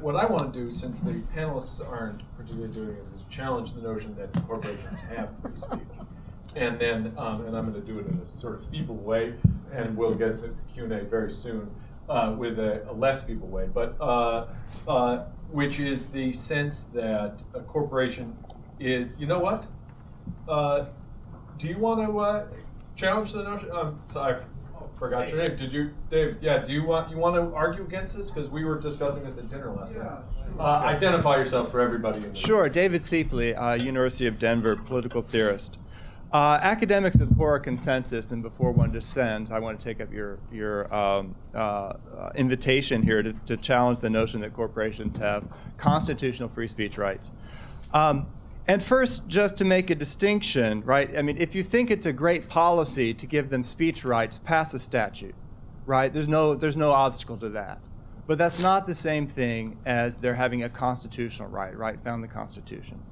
What I want to do, since the panelists aren't particularly doing this, is challenge the notion that corporations have free speech. And then, and I'm going to do it in a sort of feeble way, and we'll get to Q&A very soon with a less feeble way, but which is the sense that a corporation is, you know what? Do you want to challenge the notion? Sorry, I forgot your name. Did you, Dave? Yeah. Do you want to argue against this? Because we were discussing this at dinner last night. Identify yourself for everybody. In the Sure. David Siepley, University of Denver, political theorist. Academics abhor consensus, and before one dissents, I want to take up your invitation here to challenge the notion that corporations have constitutional free speech rights. And first, just to make a distinction, right? I mean, if you think it's a great policy to give them speech rights, pass a statute, right? There's no obstacle to that. But that's not the same thing as they're having a constitutional right found in the Constitution.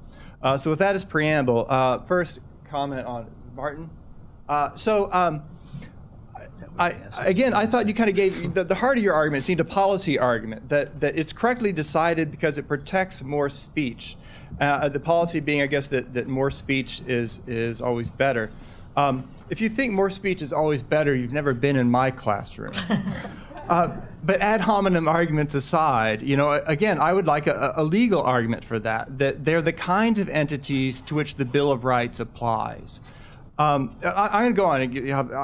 So with that as preamble, first comment on Martin. I thought you kind of gave the heart of your argument seemed a policy argument that it's correctly decided because it protects more speech. The policy being, I guess, that more speech is always better. If you think more speech is always better, you've never been in my classroom. But ad hominem arguments aside, you know, again, I would like a legal argument for that they're the kinds of entities to which the Bill of Rights applies. I'm going to go on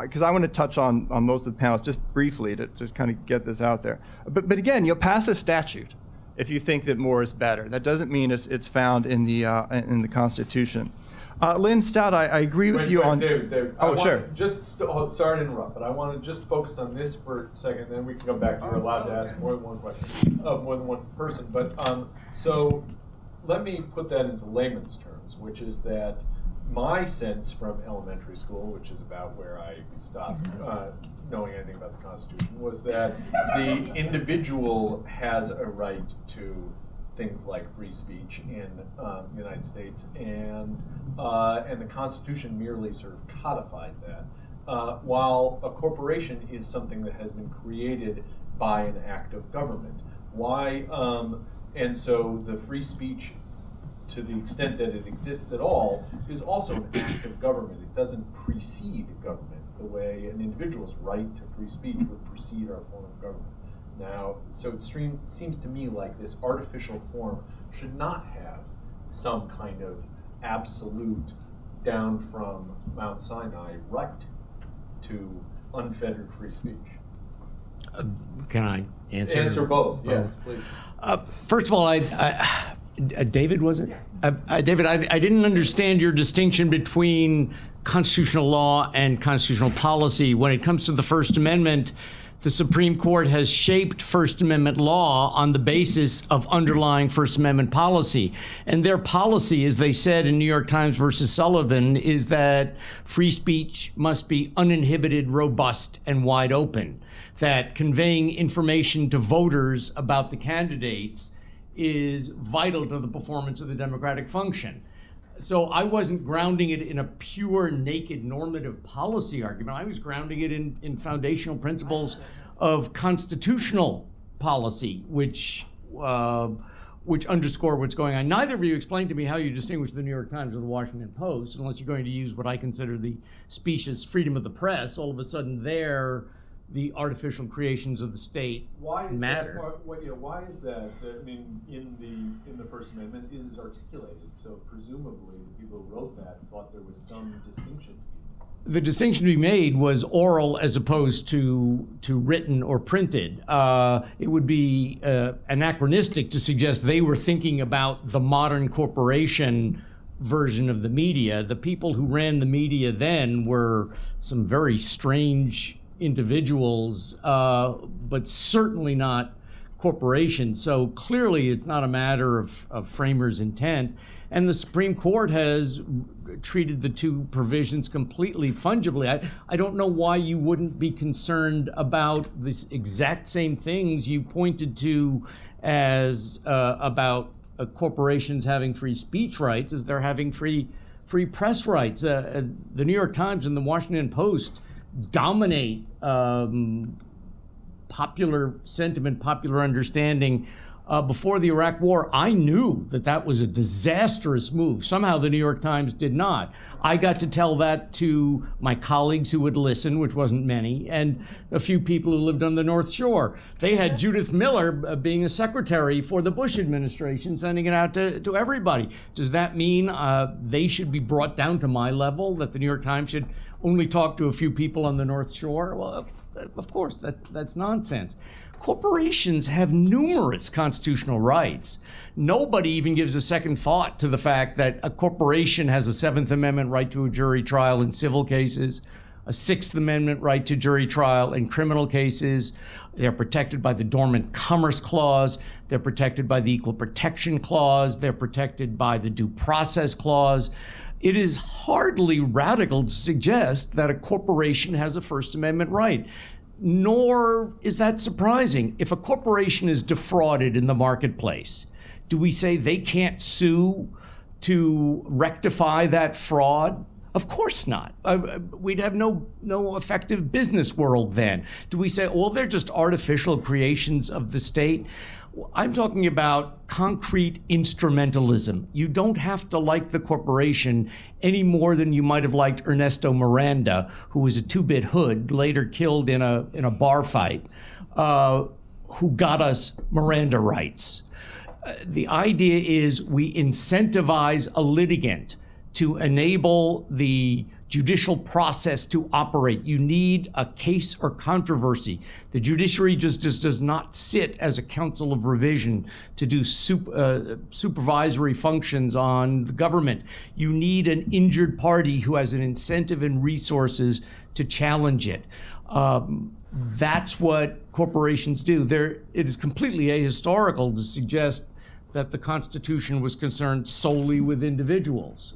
because I want to touch on most of the panels just briefly to just kind of get this out there. But again, you'll pass a statute if you think that more is better. That doesn't mean it's found in the Constitution. Lynn Stout, I agree with you on. David, oh, sure. Sorry to interrupt, but I want to just focus on this for a second, then we can come back to you're allowed to ask more than one question of more than one person. But so let me put that into layman's terms, which is that my sense from elementary school, which is about where I stopped knowing anything about the Constitution, was that the individual has a right to things like free speech in the United States, and the Constitution merely sort of codifies that, while a corporation is something that has been created by an act of government. Why? And so the free speech, to the extent that it exists at all, is also an act of government. It doesn't precede government the way an individual's right to free speech would precede our form of government. Now, so it seems to me like this artificial form should not have some kind of absolute down from Mount Sinai right to unfettered free speech. Can I answer? Answer both, yes, please. First of all, David, was it? David, I didn't understand your distinction between constitutional law and constitutional policy. When it comes to the First Amendment, the Supreme Court has shaped First Amendment law on the basis of underlying First Amendment policy. And their policy, as they said in New York Times versus Sullivan, is that free speech must be uninhibited, robust, and wide open. That conveying information to voters about the candidates is vital to the performance of the democratic function. So I wasn't grounding it in a pure, naked, normative policy argument. I was grounding it in foundational principles of constitutional policy, which underscore what's going on. Neither of you explained to me how you distinguish the New York Times or the Washington Post, unless you're going to use what I consider the specious freedom of the press. All of a sudden the artificial creations of the state matter. Why is that? I mean, in the First Amendment, it is articulated. So presumably, the people who wrote that thought there was some distinction. The distinction to be made was oral as opposed to written or printed. It would be anachronistic to suggest they were thinking about the modern corporation version of the media. The people who ran the media then were some very strange individuals, but certainly not corporations. So clearly it's not a matter of framers' intent. And the Supreme Court has treated the two provisions completely fungibly. I don't know why you wouldn't be concerned about the exact same things you pointed to as about corporations having free speech rights as they're having free press rights. The New York Times and the Washington Post dominate popular sentiment, popular understanding before the Iraq War. I knew that that was a disastrous move. Somehow the New York Times did not. I got to tell that to my colleagues who would listen, which wasn't many, and a few people who lived on the North Shore. They had Judith Miller being a secretary for the Bush administration, sending it out to everybody. Does that mean they should be brought down to my level, that the New York Times should only talk to a few people on the North Shore? Well, of course, that's nonsense. Corporations have numerous constitutional rights. Nobody even gives a second thought to the fact that a corporation has a Seventh Amendment right to a jury trial in civil cases, a Sixth Amendment right to jury trial in criminal cases. They're protected by the Dormant Commerce Clause. They're protected by the Equal Protection Clause. They're protected by the Due Process Clause. It is hardly radical to suggest that a corporation has a First Amendment right. Nor is that surprising. If a corporation is defrauded in the marketplace, do we say they can't sue to rectify that fraud? Of course not. We'd have no effective business world then. Do we say, well, they're just artificial creations of the state? I'm talking about concrete instrumentalism. You don't have to like the corporation any more than you might have liked Ernesto Miranda, who was a two-bit hood, later killed in a bar fight, who got us Miranda rights. The idea is we incentivize a litigant to enable the judicial process to operate. You need a case or controversy. The judiciary just does not sit as a council of revision to do supervisory functions on the government. You need an injured party who has an incentive and resources to challenge it. That's what corporations do. It is completely ahistorical to suggest that the Constitution was concerned solely with individuals.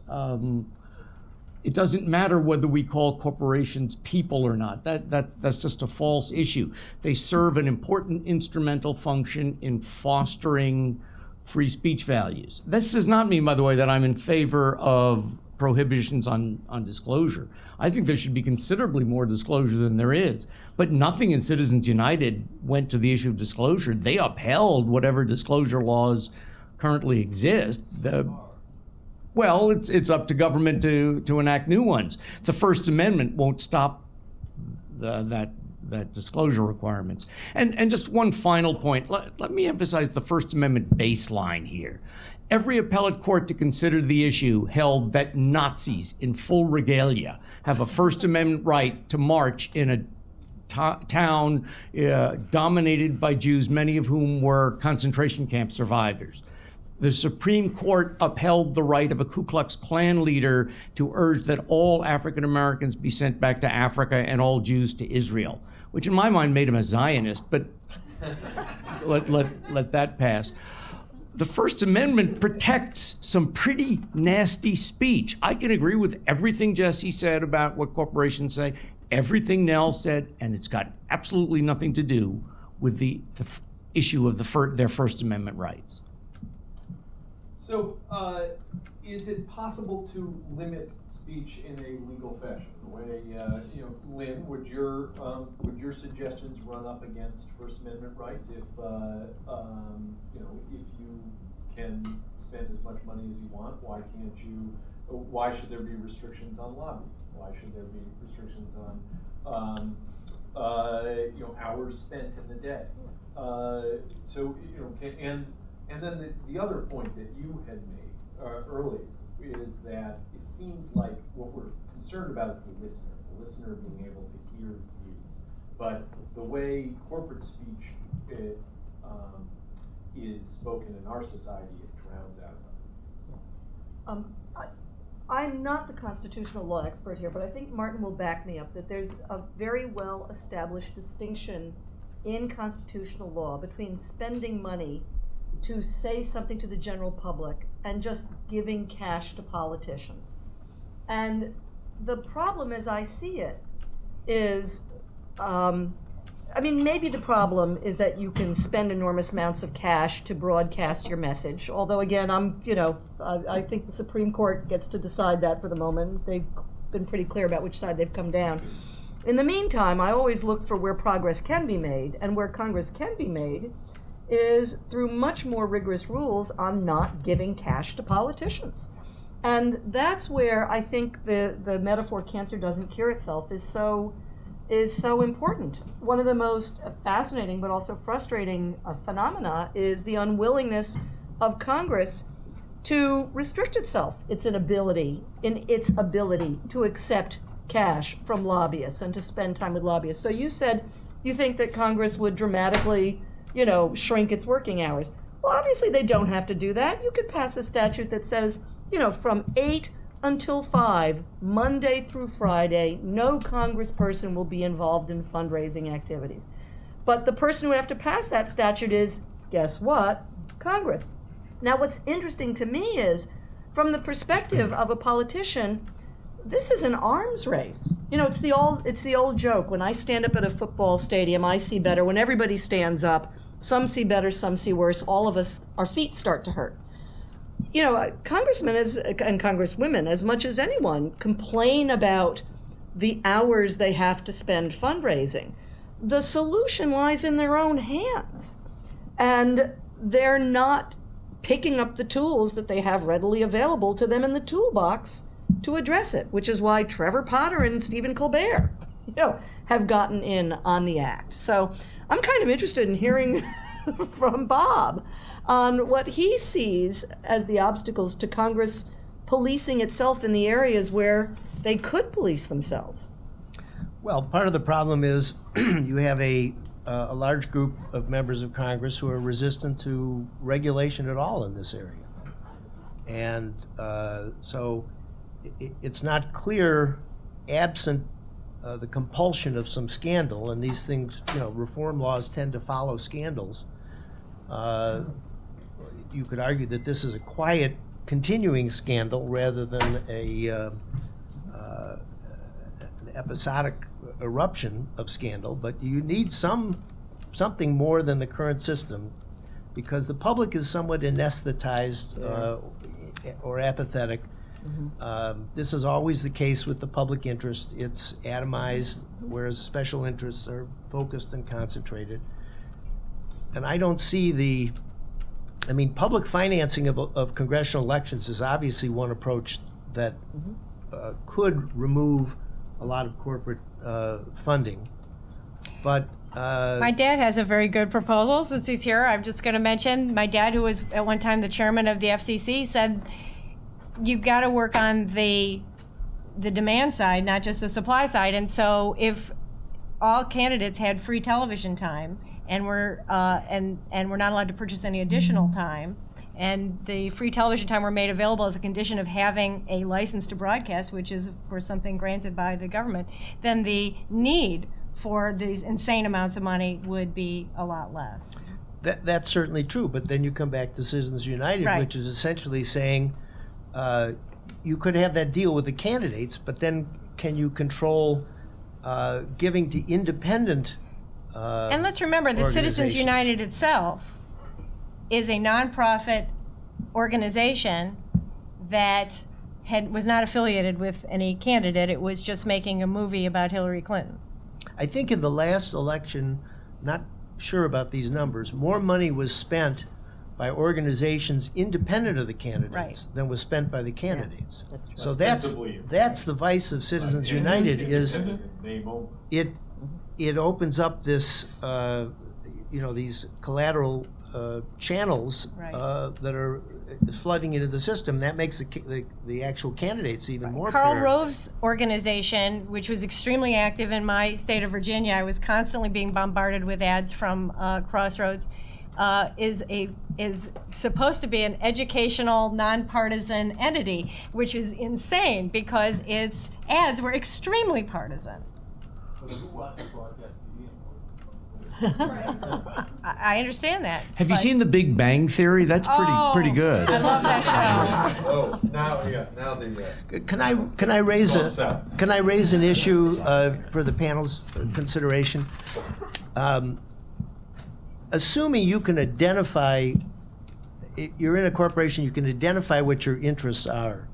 It doesn't matter whether we call corporations people or not. That's just a false issue. They serve an important instrumental function in fostering free speech values. This does not mean, by the way, that I'm in favor of prohibitions on disclosure. I think there should be considerably more disclosure than there is. But nothing in Citizens United went to the issue of disclosure. They upheld whatever disclosure laws currently exist. Well, it's up to government to enact new ones. The First Amendment won't stop that disclosure requirements. And just one final point. Let me emphasize the First Amendment baseline here. Every appellate court to consider the issue held that Nazis in full regalia have a First Amendment right to march in a town dominated by Jews, many of whom were concentration camp survivors. The Supreme Court upheld the right of a Ku Klux Klan leader to urge that all African Americans be sent back to Africa and all Jews to Israel, which in my mind made him a Zionist, but let that pass. The First Amendment protects some pretty nasty speech. I can agree with everything Jesse said about what corporations say, everything Nell said, and it's got absolutely nothing to do with the issue of their First Amendment rights. So, is it possible to limit speech in a legal fashion? The way, Lynn, would your suggestions run up against First Amendment rights if, if you can spend as much money as you want, why should there be restrictions on lobbying? Why should there be restrictions on, hours spent in the day? And then the other point that you had made earlier is that it seems like what we're concerned about is the listener being able to hear views. But the way corporate speech is spoken in our society, it drowns out others. I'm not the constitutional law expert here, but I think Martin will back me up that there's a very well established distinction in constitutional law between spending money to say something to the general public and just giving cash to politicians. And the problem as I see it is, maybe the problem is that you can spend enormous amounts of cash to broadcast your message. Although again, I think the Supreme Court gets to decide that for the moment. They've been pretty clear about which side they've come down. In the meantime, I always look for where progress can be made, and where Congress can be made is through much more rigorous rules on not giving cash to politicians. And that's where I think the metaphor cancer doesn't cure itself is so important. One of the most fascinating but also frustrating phenomena is the unwillingness of Congress to restrict itself, its ability to accept cash from lobbyists and to spend time with lobbyists. So you said you think that Congress would dramatically, shrink its working hours. Well, obviously they don't have to do that. You could pass a statute that says, from 8 until 5, Monday through Friday, no congressperson will be involved in fundraising activities. But the person who would have to pass that statute is, guess what? Congress. Now, what's interesting to me is, from the perspective of a politician, this is an arms race. It's the old joke. When I stand up at a football stadium, I see better. When everybody stands up, some see better, some see worse. All of us, our feet start to hurt. Congressmen and congresswomen, as much as anyone, complain about the hours they have to spend fundraising. The solution lies in their own hands. And they're not picking up the tools that they have readily available to them in the toolbox to address it, which is why Trevor Potter and Stephen Colbert, have gotten in on the act. So I'm kind of interested in hearing from Bob on what he sees as the obstacles to Congress policing itself in the areas where they could police themselves. Well, part of the problem is you have a large group of members of Congress who are resistant to regulation at all in this area. And so it's not clear, absent the compulsion of some scandal, and these things, reform laws tend to follow scandals. You could argue that this is a quiet, continuing scandal rather than an episodic eruption of scandal, but you need something more than the current system, because the public is somewhat anesthetized or apathetic. Mm-hmm. This is always the case with the public interest. It's atomized, whereas special interests are focused and concentrated. And I don't see public financing of congressional elections is obviously one approach that could remove a lot of corporate funding. But my dad has a very good proposal. Since he's here, I'm just going to mention my dad, who was at one time the chairman of the FCC, said you've got to work on the demand side, not just the supply side. And so if all candidates had free television time and we're not allowed to purchase any additional time, and the free television time were made available as a condition of having a license to broadcast, which is, of course, something granted by the government, then the need for these insane amounts of money would be a lot less. That's certainly true, but then you come back to Citizens United, right, which is essentially saying you could have that deal with the candidates, but then can you control giving to independent and let's remember that Citizens United itself is a nonprofit organization that was not affiliated with any candidate. It was just making a movie about Hillary Clinton. I think in the last election, not sure about these numbers, more money was spent by organizations independent of the candidates than was spent by the candidates. Yeah, that's so that's the vice of Citizens United is it opens up this these collateral channels that are flooding into the system. That makes the actual candidates even more Karl fair. Rove's organization, which was extremely active in my state of Virginia, I was constantly being bombarded with ads from Crossroads, is supposed to be an educational, nonpartisan entity, which is insane because its ads were extremely partisan. I understand that. Have you seen The Big Bang Theory? That's pretty good. I love that show. Can I raise an issue for the panel's consideration? Assuming you can identify, you're in a corporation, you can identify what your interests are,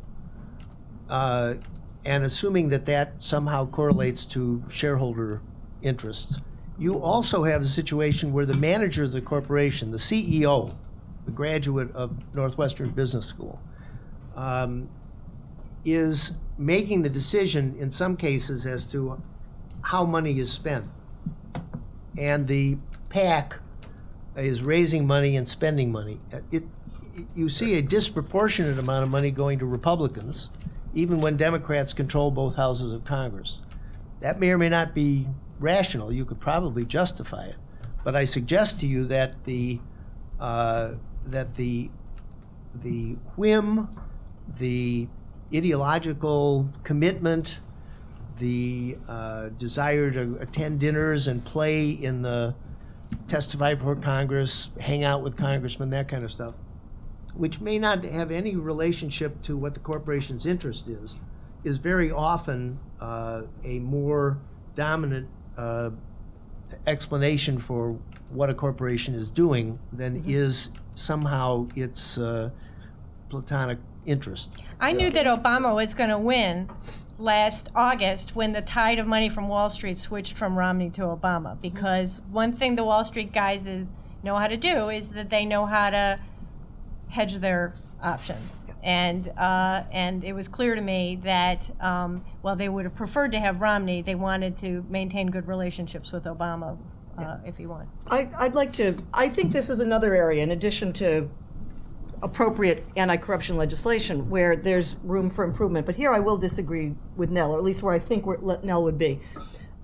and assuming that that somehow correlates to shareholder interests, you also have a situation where the manager of the corporation, the CEO, the graduate of Northwestern Business School, is making the decision in some cases as to how money is spent. And the PAC is raising money and spending money. You see a disproportionate amount of money going to Republicans, even when Democrats control both houses of Congress. That may or may not be rational. You could probably justify it. But I suggest to you that the whim, the ideological commitment, the desire to attend dinners and play in the testify before Congress, hang out with congressmen, that kind of stuff, which may not have any relationship to what the corporation's interest is very often a more dominant explanation for what a corporation is doing than is somehow its platonic interest. I knew that Obama was going to win last August when the tide of money from Wall Street switched from Romney to Obama, because one thing the Wall Street guys know how to do is that they know how to hedge their options. And it was clear to me that while they would have preferred to have Romney, they wanted to maintain good relationships with Obama if he won. I think this is another area, in addition to appropriate anti-corruption legislation, where there's room for improvement. But here I will disagree with Nell, or at least where I think Nell would be.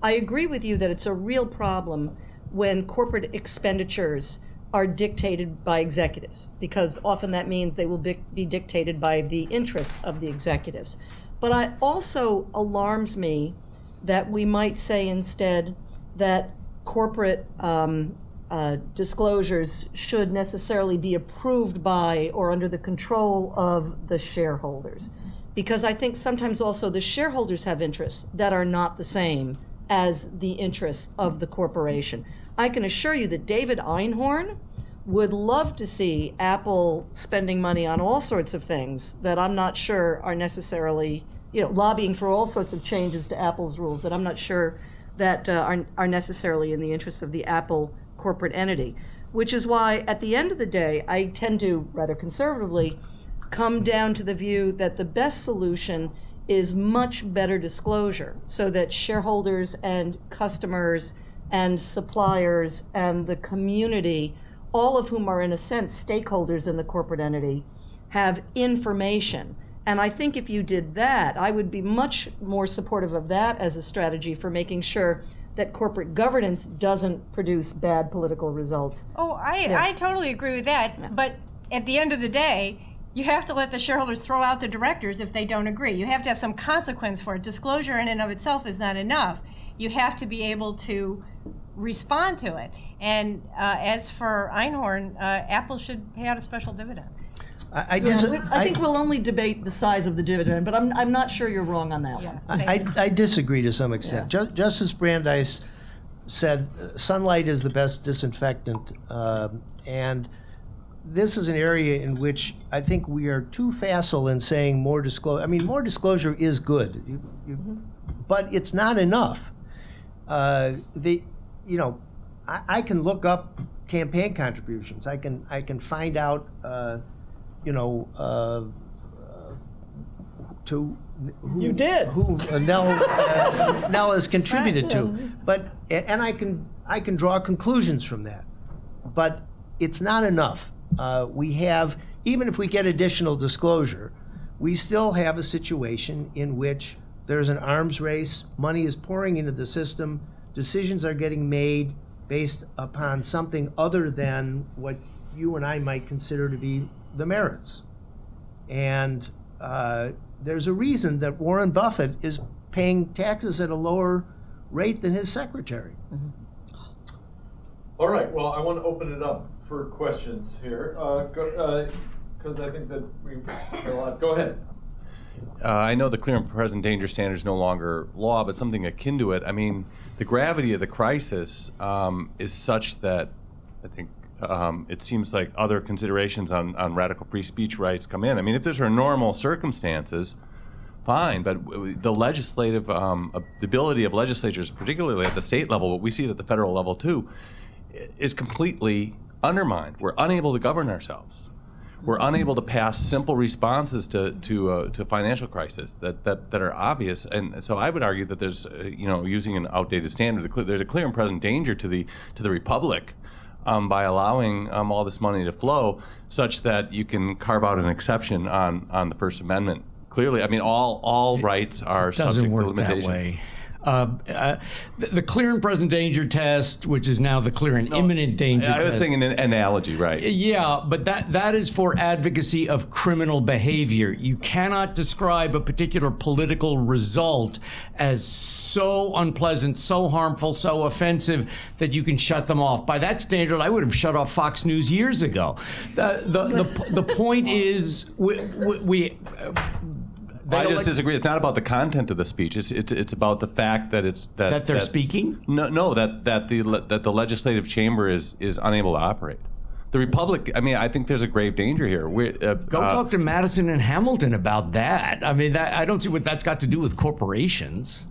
I agree with you that it's a real problem when corporate expenditures are dictated by executives, because often that means they will be dictated by the interests of the executives. But it also alarms me that we might say instead that corporate disclosures should necessarily be approved by or under the control of the shareholders. Because I think sometimes also the shareholders have interests that are not the same as the interests of the corporation. I can assure you that David Einhorn would love to see Apple spending money on all sorts of things that I'm not sure are necessarily, lobbying for all sorts of changes to Apple's rules that I'm not sure that are necessarily in the interests of the Apple corporate entity, which is why at the end of the day, I tend to rather conservatively come down to the view that the best solution is much better disclosure so that shareholders and customers and suppliers and the community, all of whom are in a sense stakeholders in the corporate entity, have information. And I think if you did that, I would be much more supportive of that as a strategy for making sure that corporate governance doesn't produce bad political results. Oh, I totally agree with that. Yeah. But at the end of the day, you have to let the shareholders throw out the directors if they don't agree. You have to have some consequence for it. Disclosure in and of itself is not enough. You have to be able to respond to it. And as for Einhorn, Apple should pay out a special dividend. I think we'll only debate the size of the dividend, but I'm not sure you're wrong on that one. I disagree to some extent. Yeah. Justice Brandeis said sunlight is the best disinfectant, and this is an area in which I think we are too facile in saying more disclosure. I mean, more disclosure is good, but it's not enough. I can look up campaign contributions. I can find out. To who, you did who Nell has contributed to, but I can draw conclusions from that, but it's not enough. We have, even if we get additional disclosure, we still have a situation in which there's an arms race. Money is pouring into the system. Decisions are getting made based upon something other than what you and I might consider to be the merits. And there's a reason that Warren Buffett is paying taxes at a lower rate than his secretary. Mm-hmm. All right, well, I want to open it up for questions here, because I think that we've got a lot. Go ahead. I know the clear and present danger standard is no longer law, but something akin to it. I mean, the gravity of the crisis is such that I think it seems like other considerations on radical free speech rights come in. I mean, if these are normal circumstances, fine. But the legislative, the ability of legislatures, particularly at the state level, but we see it at the federal level too, is completely undermined. We're unable to govern ourselves. We're unable to pass simple responses to financial crisis that are obvious. And so I would argue that there's, using an outdated standard, there's a clear and present danger to the republic by allowing all this money to flow, such that you can carve out an exception on the First Amendment. Clearly, I mean, all rights are subject to limitations. That way. The clear and present danger test, which is now the clear and imminent danger test. I was thinking an analogy, right? Yeah, but that is for advocacy of criminal behavior. You cannot describe a particular political result as so unpleasant, so harmful, so offensive that you can shut them off. By that standard, I would have shut off Fox News years ago. The point is, I just disagree. It's not about the content of the speech. It's about the fact that that they're speaking. No, that the legislative chamber is unable to operate. The Republic. I mean, I think there's a grave danger here. Go talk to Madison and Hamilton about that. I mean, I don't see what that's got to do with corporations.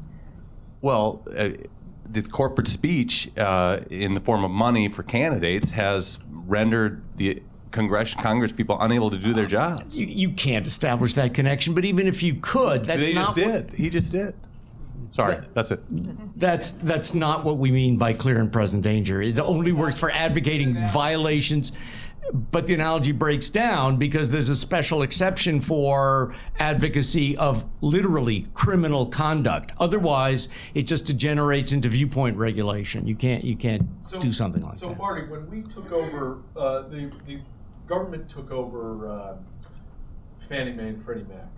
Well, the corporate speech in the form of money for candidates has rendered the Congress people unable to do their jobs. You can't establish that connection, but even if you could, that's He just did. Sorry, that's it. That's not what we mean by clear and present danger. It only works for advocating violations, but the analogy breaks down because there's a special exception for advocacy of literally criminal conduct. Otherwise, it just degenerates into viewpoint regulation. You can't do something like that. So Marty, when we took over, the government took over Fannie Mae and Freddie Mac,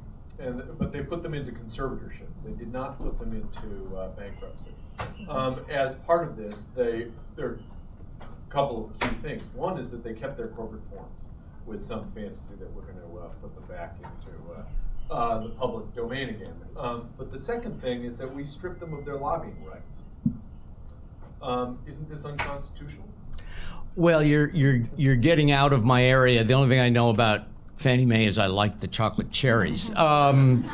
but they put them into conservatorship. They did not put them into bankruptcy. As part of this, there are a couple of key things. One is that they kept their corporate forms with some fantasy that we're going to put them back into the public domain again. But the second thing is that we stripped them of their lobbying rights. Isn't this unconstitutional? Well, you're getting out of my area. The only thing I know about Fannie Mae is I like the chocolate cherries. I'd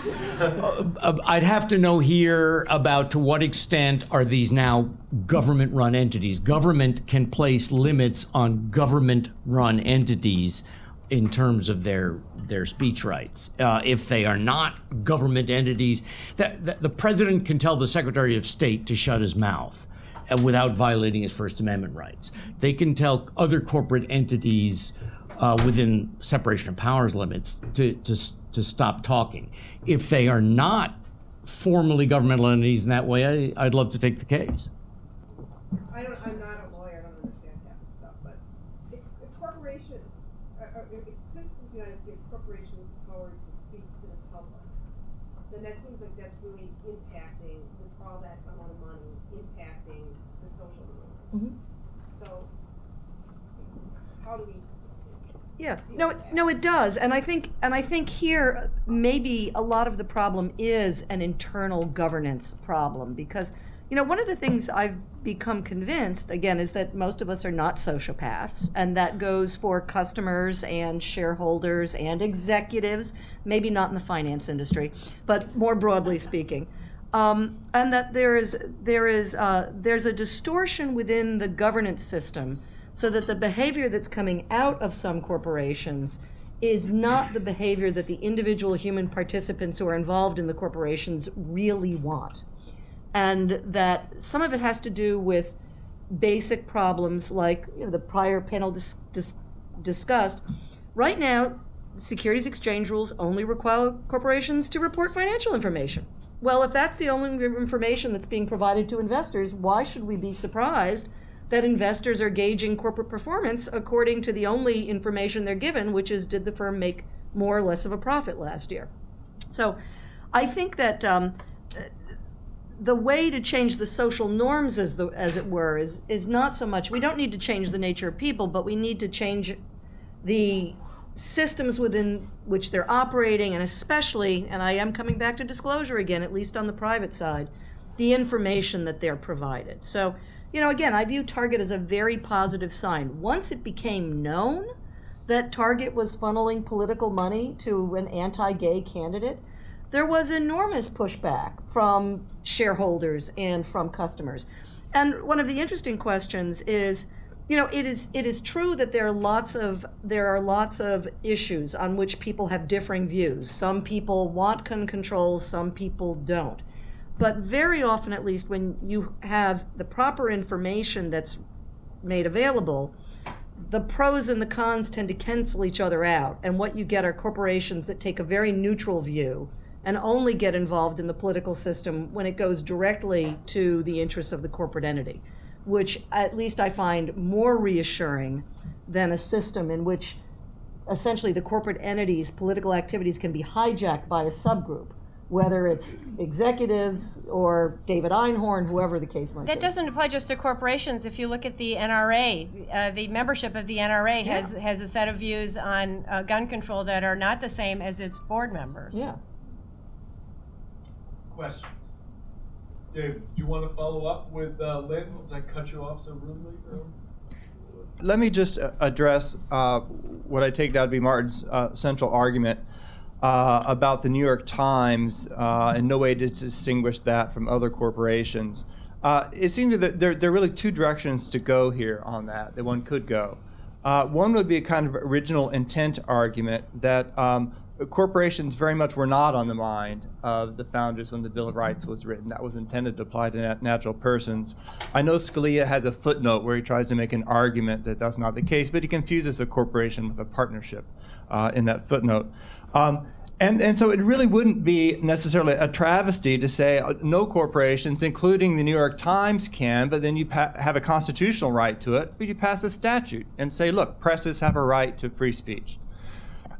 have to know here about to what extent are these now government-run entities. Government can place limits on government-run entities in terms of their speech rights. If they are not government entities, the president can tell the Secretary of State to shut his mouth without violating his First Amendment rights. They can tell other corporate entities within separation of powers limits to stop talking. If they are not formally governmental entities in that way, I'd love to take the case. I'm not a lawyer, I don't understand half the stuff, but if corporations, since the United States, corporations have the power to speak to the public, then that seems like that's really impacting, with all that amount of money, impacting the social movement. So, how do we? Yeah, no, it does, and I think here maybe a lot of the problem is an internal governance problem, because one of the things I've become convinced again is that most of us are not sociopaths, and that goes for customers and shareholders and executives, maybe not in the finance industry, but more broadly speaking, and that there's a distortion within the governance system, so that the behavior that's coming out of some corporations is not the behavior that the individual human participants who are involved in the corporations really want. And that some of it has to do with basic problems like the prior panel discussed. Right now, securities exchange rules only require corporations to report financial information. Well, if that's the only information that's being provided to investors, why should we be surprised that investors are gauging corporate performance according to the only information they're given, which is, did the firm make more or less of a profit last year? So I think that the way to change the social norms, as it were, is not so much, we don't need to change the nature of people, but we need to change the systems within which they're operating, and especially, and I am coming back to disclosure again, at least on the private side, the information that they're provided. So, again, I view Target as a very positive sign. Once it became known that Target was funneling political money to an anti-gay candidate, there was enormous pushback from shareholders and from customers. And one of the interesting questions is, it is true that there are lots of issues on which people have differing views. Some people want gun controls, some people don't. But very often, at least, when you have the proper information that's made available, the pros and the cons tend to cancel each other out. And what you get are corporations that take a very neutral view and only get involved in the political system when it goes directly to the interests of the corporate entity, which at least I find more reassuring than a system in which essentially the corporate entity's political activities can be hijacked by a subgroup, whether it's executives or David Einhorn, whoever the case might be. That doesn't apply just to corporations. If you look at the NRA, the membership of the NRA has a set of views on gun control that are not the same as its board members. Yeah. Questions? Dave, do you want to follow up with Lynn since I cut you off so rudely? Let me just address what I take now to be Martin's central argument about the New York Times and no way to distinguish that from other corporations. It seems that there are really two directions to go here on that one could go. One would be a kind of original intent argument that corporations very much were not on the mind of the founders when the Bill of Rights was written. That was intended to apply to natural persons. I know Scalia has a footnote where he tries to make an argument that that's not the case, but he confuses a corporation with a partnership in that footnote. And so it really wouldn't be necessarily a travesty to say no corporations, including the New York Times, can, but then you have a constitutional right to it, but you pass a statute and say, look, presses have a right to free speech.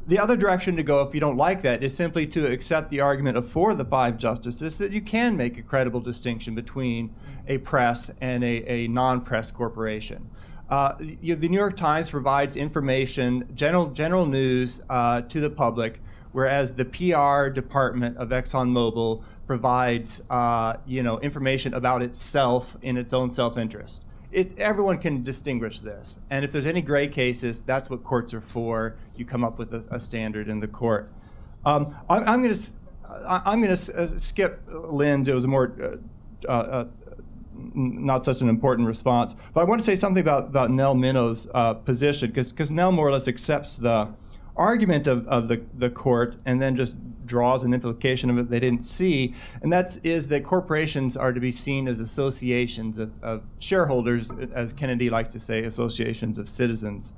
The other direction to go, if you don't like that, is simply to accept the argument of four of the five justices that you can make a credible distinction between a press and a non-press corporation. The New York Times provides information, general news to the public, whereas the PR department of ExxonMobil provides information about itself in its own self-interest. Everyone can distinguish this, and if there's any gray cases, that's what courts are for. You come up with a standard in the court. I'm going to skip Lynn's. It was a more not such an important response, but I want to say something about Nell Minow's position, because Nell more or less accepts the argument of the court and then just draws an implication of it they didn't see, and that is that corporations are to be seen as associations of shareholders, as Kennedy likes to say, associations of citizens,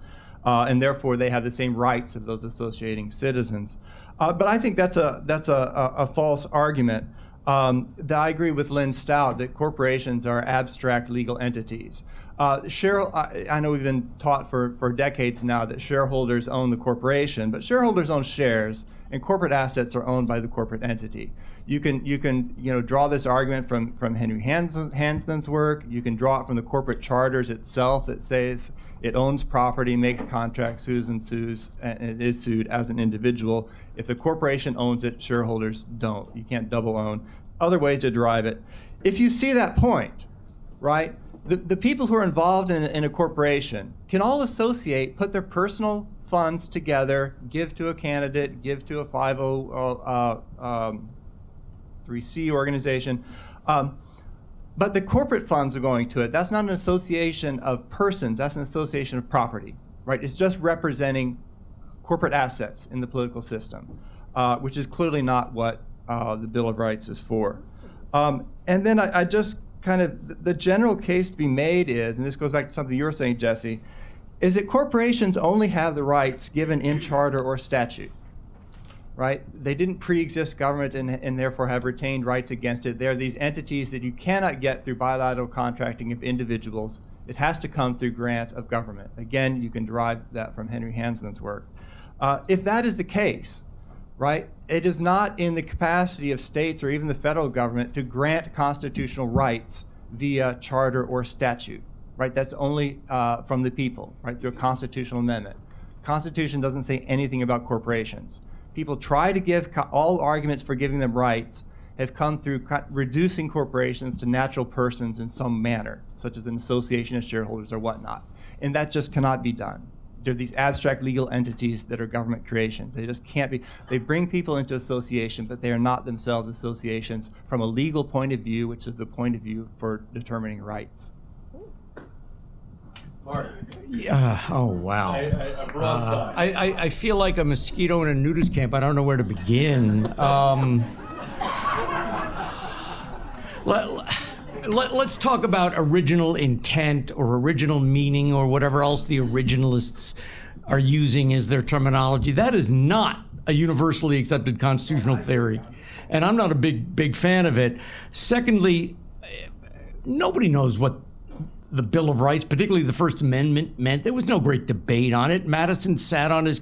and therefore they have the same rights of those associating citizens. But I think that's a false argument. I agree with Lynn Stout that corporations are abstract legal entities. I know we've been taught for decades now that shareholders own the corporation, but shareholders own shares, and corporate assets are owned by the corporate entity. You can draw this argument from Henry Hansman's work. You can draw it from the corporate charters itself that says it owns property, makes contracts, sues, and it is sued as an individual. If the corporation owns it, shareholders don't. You can't double own. Other ways to derive it. If you see that point, right? The people who are involved in a corporation can all associate, put their personal funds together, give to a candidate, give to a 503c organization, but the corporate funds are going to it. That's not an association of persons, that's an association of property, right? It's just representing corporate assets in the political system, which is clearly not what the Bill of Rights is for. And then I just kind of, the general case to be made is, and this goes back to something you were saying, Jesse, is that corporations only have the rights given in charter or statute, right? They didn't pre-exist government and therefore have retained rights against it. They're these entities that you cannot get through bilateral contracting of individuals. It has to come through grant of government. Again, you can derive that from Henry Hansman's work. If that is the case, right, it is not in the capacity of states or even the federal government to grant constitutional rights via charter or statute, right? That's only from the people, right, through a constitutional amendment. Constitution doesn't say anything about corporations. People try to give, all arguments for giving them rights have come through reducing corporations to natural persons in some manner, such as an association of shareholders or whatnot. And that just cannot be done. they're these abstract legal entities that are government creations. They just can't be. They bring people into association, but they are not themselves associations from a legal point of view, which is the point of view for determining rights. Martin. Yeah. Oh, wow. A broadside. I feel like a mosquito in a nudist camp. I don't know where to begin. Let's talk about original intent or original meaning or whatever else the originalists are using as their terminology. That is not a universally accepted constitutional theory, and I'm not a big fan of it. Secondly, nobody knows what the Bill of Rights, particularly the First Amendment, meant. There was no great debate on it. Madison sat on his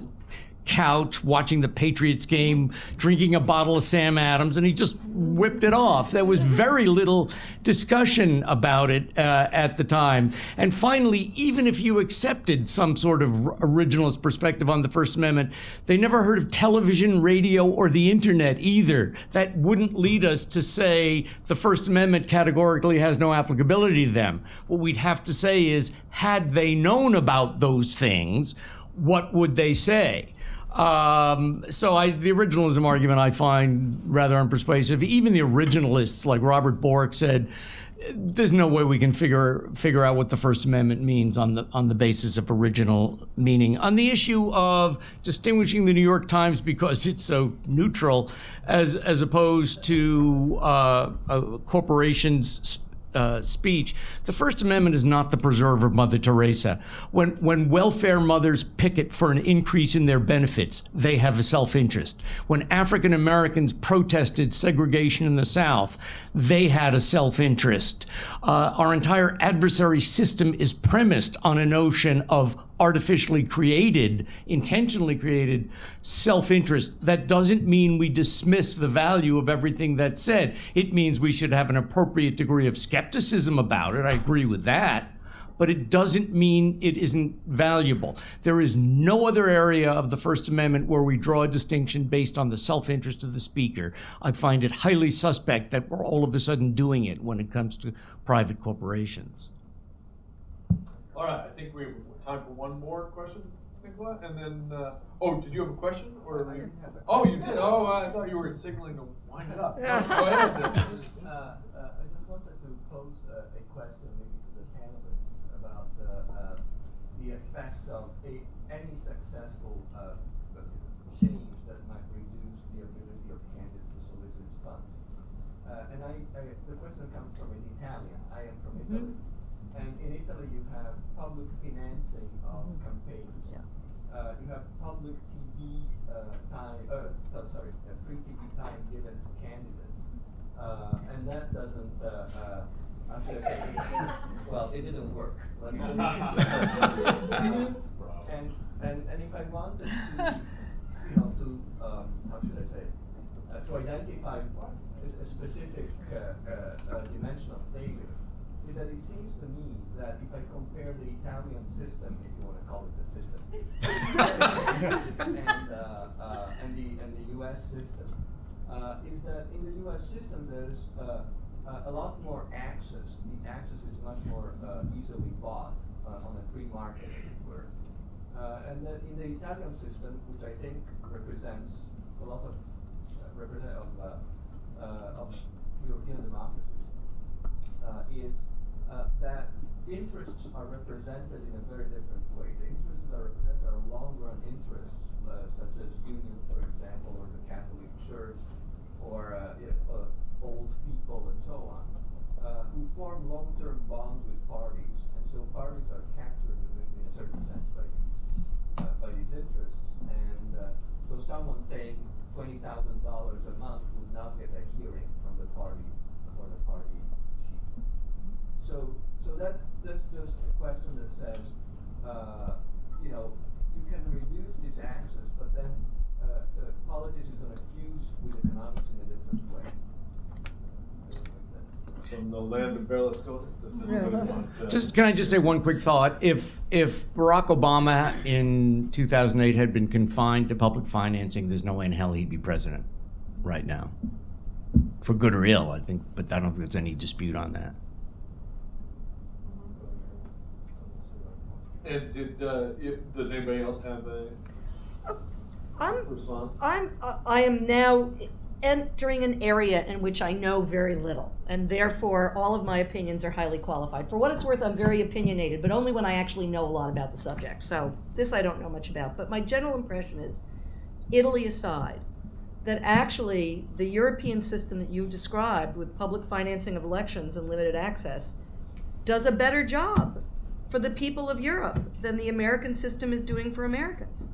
couch watching the Patriots game, drinking a bottle of Sam Adams, and he just whipped it off. There was very little discussion about it at the time. And finally, even if you accepted some sort of originalist perspective on the First Amendment, they never heard of television, radio, or the internet either. That wouldn't lead us to say the First Amendment categorically has no applicability to them. What we'd have to say is, had they known about those things, what would they say? The originalism argument I find rather unpersuasive. Even the originalists, like Robert Bork, said there's no way we can figure out what the First Amendment means on the basis of original meaning. On the issue of distinguishing the New York Times because it's so neutral, as opposed to a corporation's speech, the First Amendment is not the preserver of Mother Teresa. When welfare mothers picket for an increase in their benefits, they have a self-interest. When African Americans protested segregation in the South, they had a self-interest. Our entire adversary system is premised on a notion of artificially created, intentionally created self-interest. That doesn't mean we dismiss the value of everything that's said. It means we should have an appropriate degree of skepticism about it. I agree with that. But it doesn't mean it isn't valuable. There is no other area of the First Amendment where we draw a distinction based on the self-interest of the speaker. I find it highly suspect that we're all of a sudden doing it when it comes to private corporations. All right, I think we have time for one more question, Nicola, and then, did you have a question? Or I didn't have it. Oh, you did? Oh, I thought you were signaling to wind it up. Yeah. Go ahead. I just wanted to pose a question maybe to the panelists about the effects of any successful change that might reduce the ability of candidates to solicit funds. The question comes from an Italian. I am from Italy. And in Italy, you have public financing of campaigns. Yeah. You have public TV free TV time given to candidates. And that doesn't, I'm sure it didn't work. And if I wanted to, how should I say, to identify a specific dimension of failure, is that it seems to me that if I compare the Italian system, if you want to call it a system, and the U.S. system, is that in the U.S. system there's a lot more access. The access is much more easily bought on a free market, as it were. And that in the Italian system, which I think represents a lot of European democracies, is that interests are represented in a very different way. The interests that are represented are long-run interests, such as unions, for example, or the Catholic Church, or old people, and so on, who form long-term bonds with parties, and so parties are captured in a certain sense by these interests. And so someone paying $20,000 a month would not get a hearing from the party or the party chief. So that's just a question that says, you can reduce this access, but then politics is going to fuse with economics in a different way. From the land of Berlusconi. Can I just say one quick thought? If Barack Obama in 2008 had been confined to public financing, there's no way in hell he'd be president right now. For good or ill, I think, but I don't think there's any dispute on that. And does anybody else have a response? I am now entering an area in which I know very little, and therefore all of my opinions are highly qualified. For what it's worth, I'm very opinionated, but only when I actually know a lot about the subject. So this I don't know much about, but my general impression is, Italy aside, that actually the European system that you described with public financing of elections and limited access does a better job for the people of Europe than the American system is doing for Americans.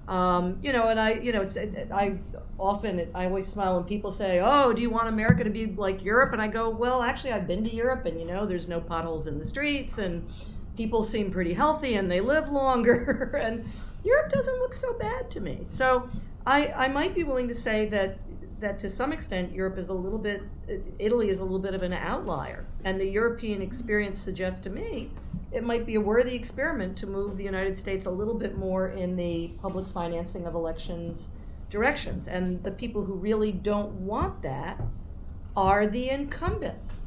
You know, and I always smile when people say, "Oh, do you want America to be like Europe?" And I go, "Well, actually, I've been to Europe, and you know, there's no potholes in the streets, and people seem pretty healthy, and they live longer, and Europe doesn't look so bad to me." So I might be willing to say that to some extent, Italy is a little bit of an outlier, and the European experience suggests to me it might be a worthy experiment to move the United States a little bit more in the public financing of elections directions. And the people who really don't want that are the incumbents,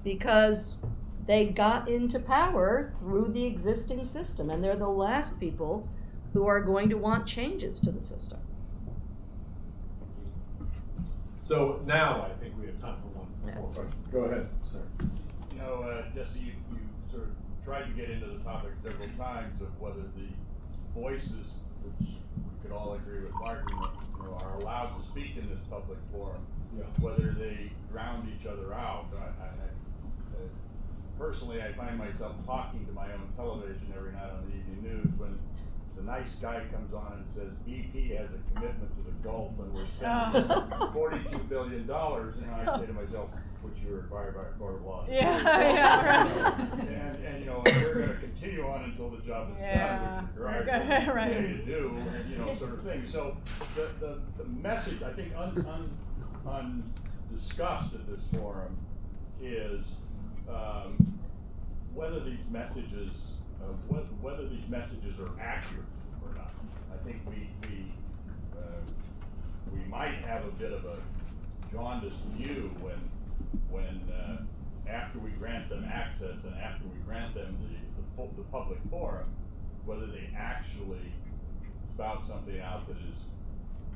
because they got into power through the existing system, and they're the last people who are going to want changes to the system. So now I think we have time for one more question. Go ahead, sir. You know, Jesse, you sort of tried to get into the topic several times of whether the voices, which we could all agree with Martin, that, you know, are allowed to speak in this public forum, whether they drown each other out. Personally, I find myself talking to my own television every night on the evening news when the nice guy comes on and says BP has a commitment to the Gulf and we're spending $42 billion, and I say to myself, which you're required by a court of law. And you know, we're going to continue on until the job is done, which is right to do, and, you know, sort of thing. So the message, I think, undiscussed at this forum is whether these messages are accurate or not. I think we might have a bit of a jaundiced view when after we grant them access and after we grant them the public forum, whether they actually spout something out that is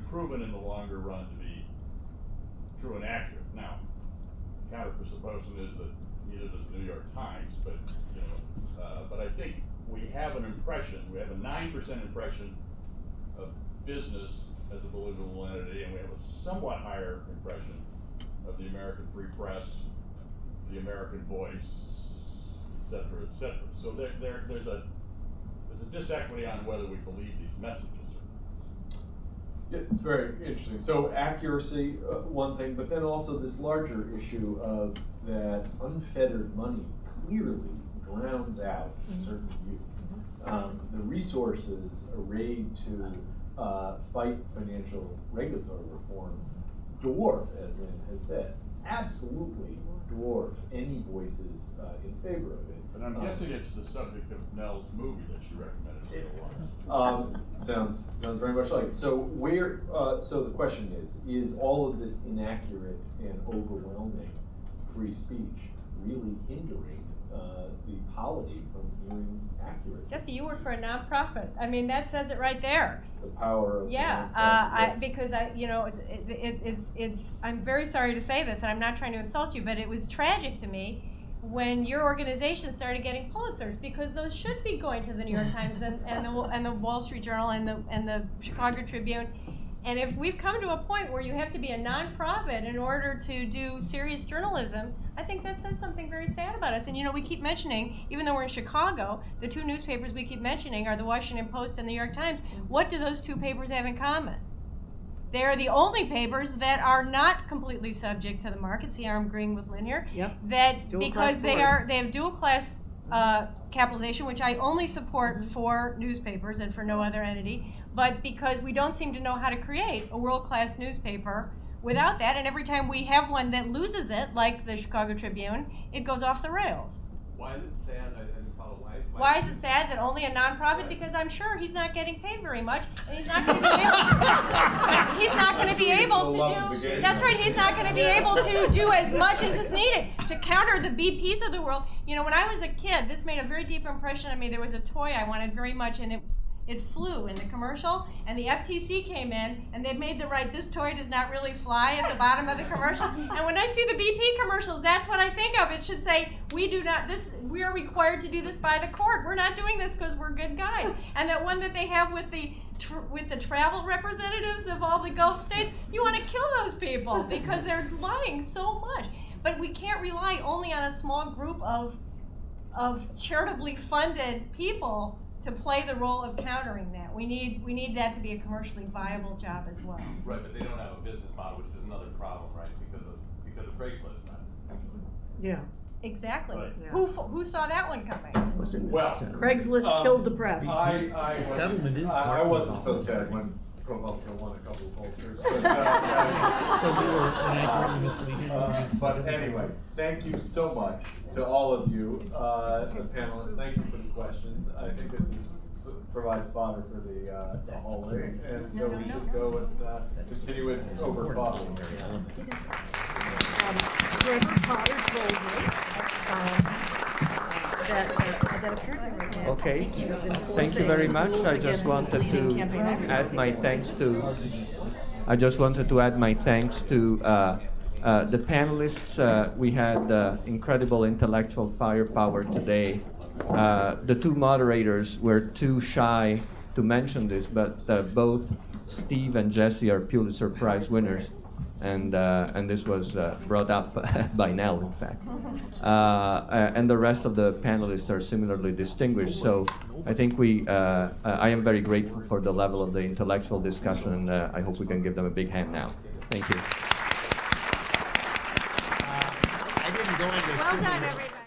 proven in the longer run to be true and accurate. Now, counter presupposition is that neither does the New York Times, but you know, but I think we have an impression. We have a 9% impression of business as a believable entity, and we have a somewhat higher impression of the American free press, the American voice, et cetera, et cetera. So there's a disequity on whether we believe these messages or not. Yeah, it's very interesting. So accuracy, one thing, but then also this larger issue of that unfettered money clearly drowns out certain views. The resources arrayed to fight financial regulatory reform dwarf, as Lynn has said, absolutely dwarf any voices in favor of it. But I'm guessing it's the subject of Nell's movie that she recommended for a while. Sounds very much like it. So so the question is all of this inaccurate and overwhelming free speech really hindering the polity from hearing accurate? Jesse, you work for a nonprofit. I mean, that says it right there. The power of because you know, it's. I'm very sorry to say this, and I'm not trying to insult you, but it was tragic to me when your organization started getting Pulitzers, because those should be going to the New York Times and the Wall Street Journal and the Chicago Tribune. And if we've come to a point where you have to be a nonprofit in order to do serious journalism, I think that says something very sad about us. And you know, we keep mentioning, even though we're in Chicago, the two newspapers we keep mentioning are the Washington Post and the New York Times. What do those two papers have in common? They are the only papers that are not completely subject to the market. See, I'm agreeing with Lynn here. Yep. That Dual because class they have dual class capitalization, which I only support for newspapers and for no other entity, but because we don't seem to know how to create a world-class newspaper without that, and every time we have one that loses it, like the Chicago Tribune, it goes off the rails. Why is it sad? I didn't follow. Why Why is it sad that only a nonprofit? Because I'm sure he's not getting paid very much, and he's not going to be able. He's not going to be able to do. That's right. He's not going to be able to do as much as is needed to counter the BPs of the world. You know, when I was a kid, this made a very deep impression on me. There was a toy I wanted very much, and it flew in the commercial, and the FTC came in, and they made them write, "This toy does not really fly" at the bottom of the commercial. And when I see the BP commercials, that's what I think of. It should say, we are required to do this by the court. We're not doing this because we're good guys. And that one that they have with the travel representatives of all the Gulf states, you want to kill those people because they're lying so much. But we can't rely only on a small group of charitably funded people to play the role of countering that. We need that to be a commercially viable job as well. Right, but they don't have a business model, which is another problem, right? Because of Craigslist. Yeah. Exactly. Right. Yeah. Who saw that one coming? Well, Craigslist killed the press. I wasn't so sad when ProPublica won a couple of pollsters. So we were inaccurately misleading. But anyway, thank you so much to all of you, the panelists. Thank you for the questions. I think this provides fodder for the hallway, and so we should go and continue it over coffee. Trevor Potter told me that apparently right now. Okay, thank you very much. I just wanted to add my thanks to. I just wanted to add my thanks to the panelists. We had incredible intellectual firepower today. The two moderators were too shy to mention this, but both Steve and Jesse are Pulitzer Prize winners. And this was brought up by Nell, in fact. And the rest of the panelists are similarly distinguished. So I think I am very grateful for the level of the intellectual discussion, and I hope we can give them a big hand now. Thank you. I didn't go into Well done, everybody.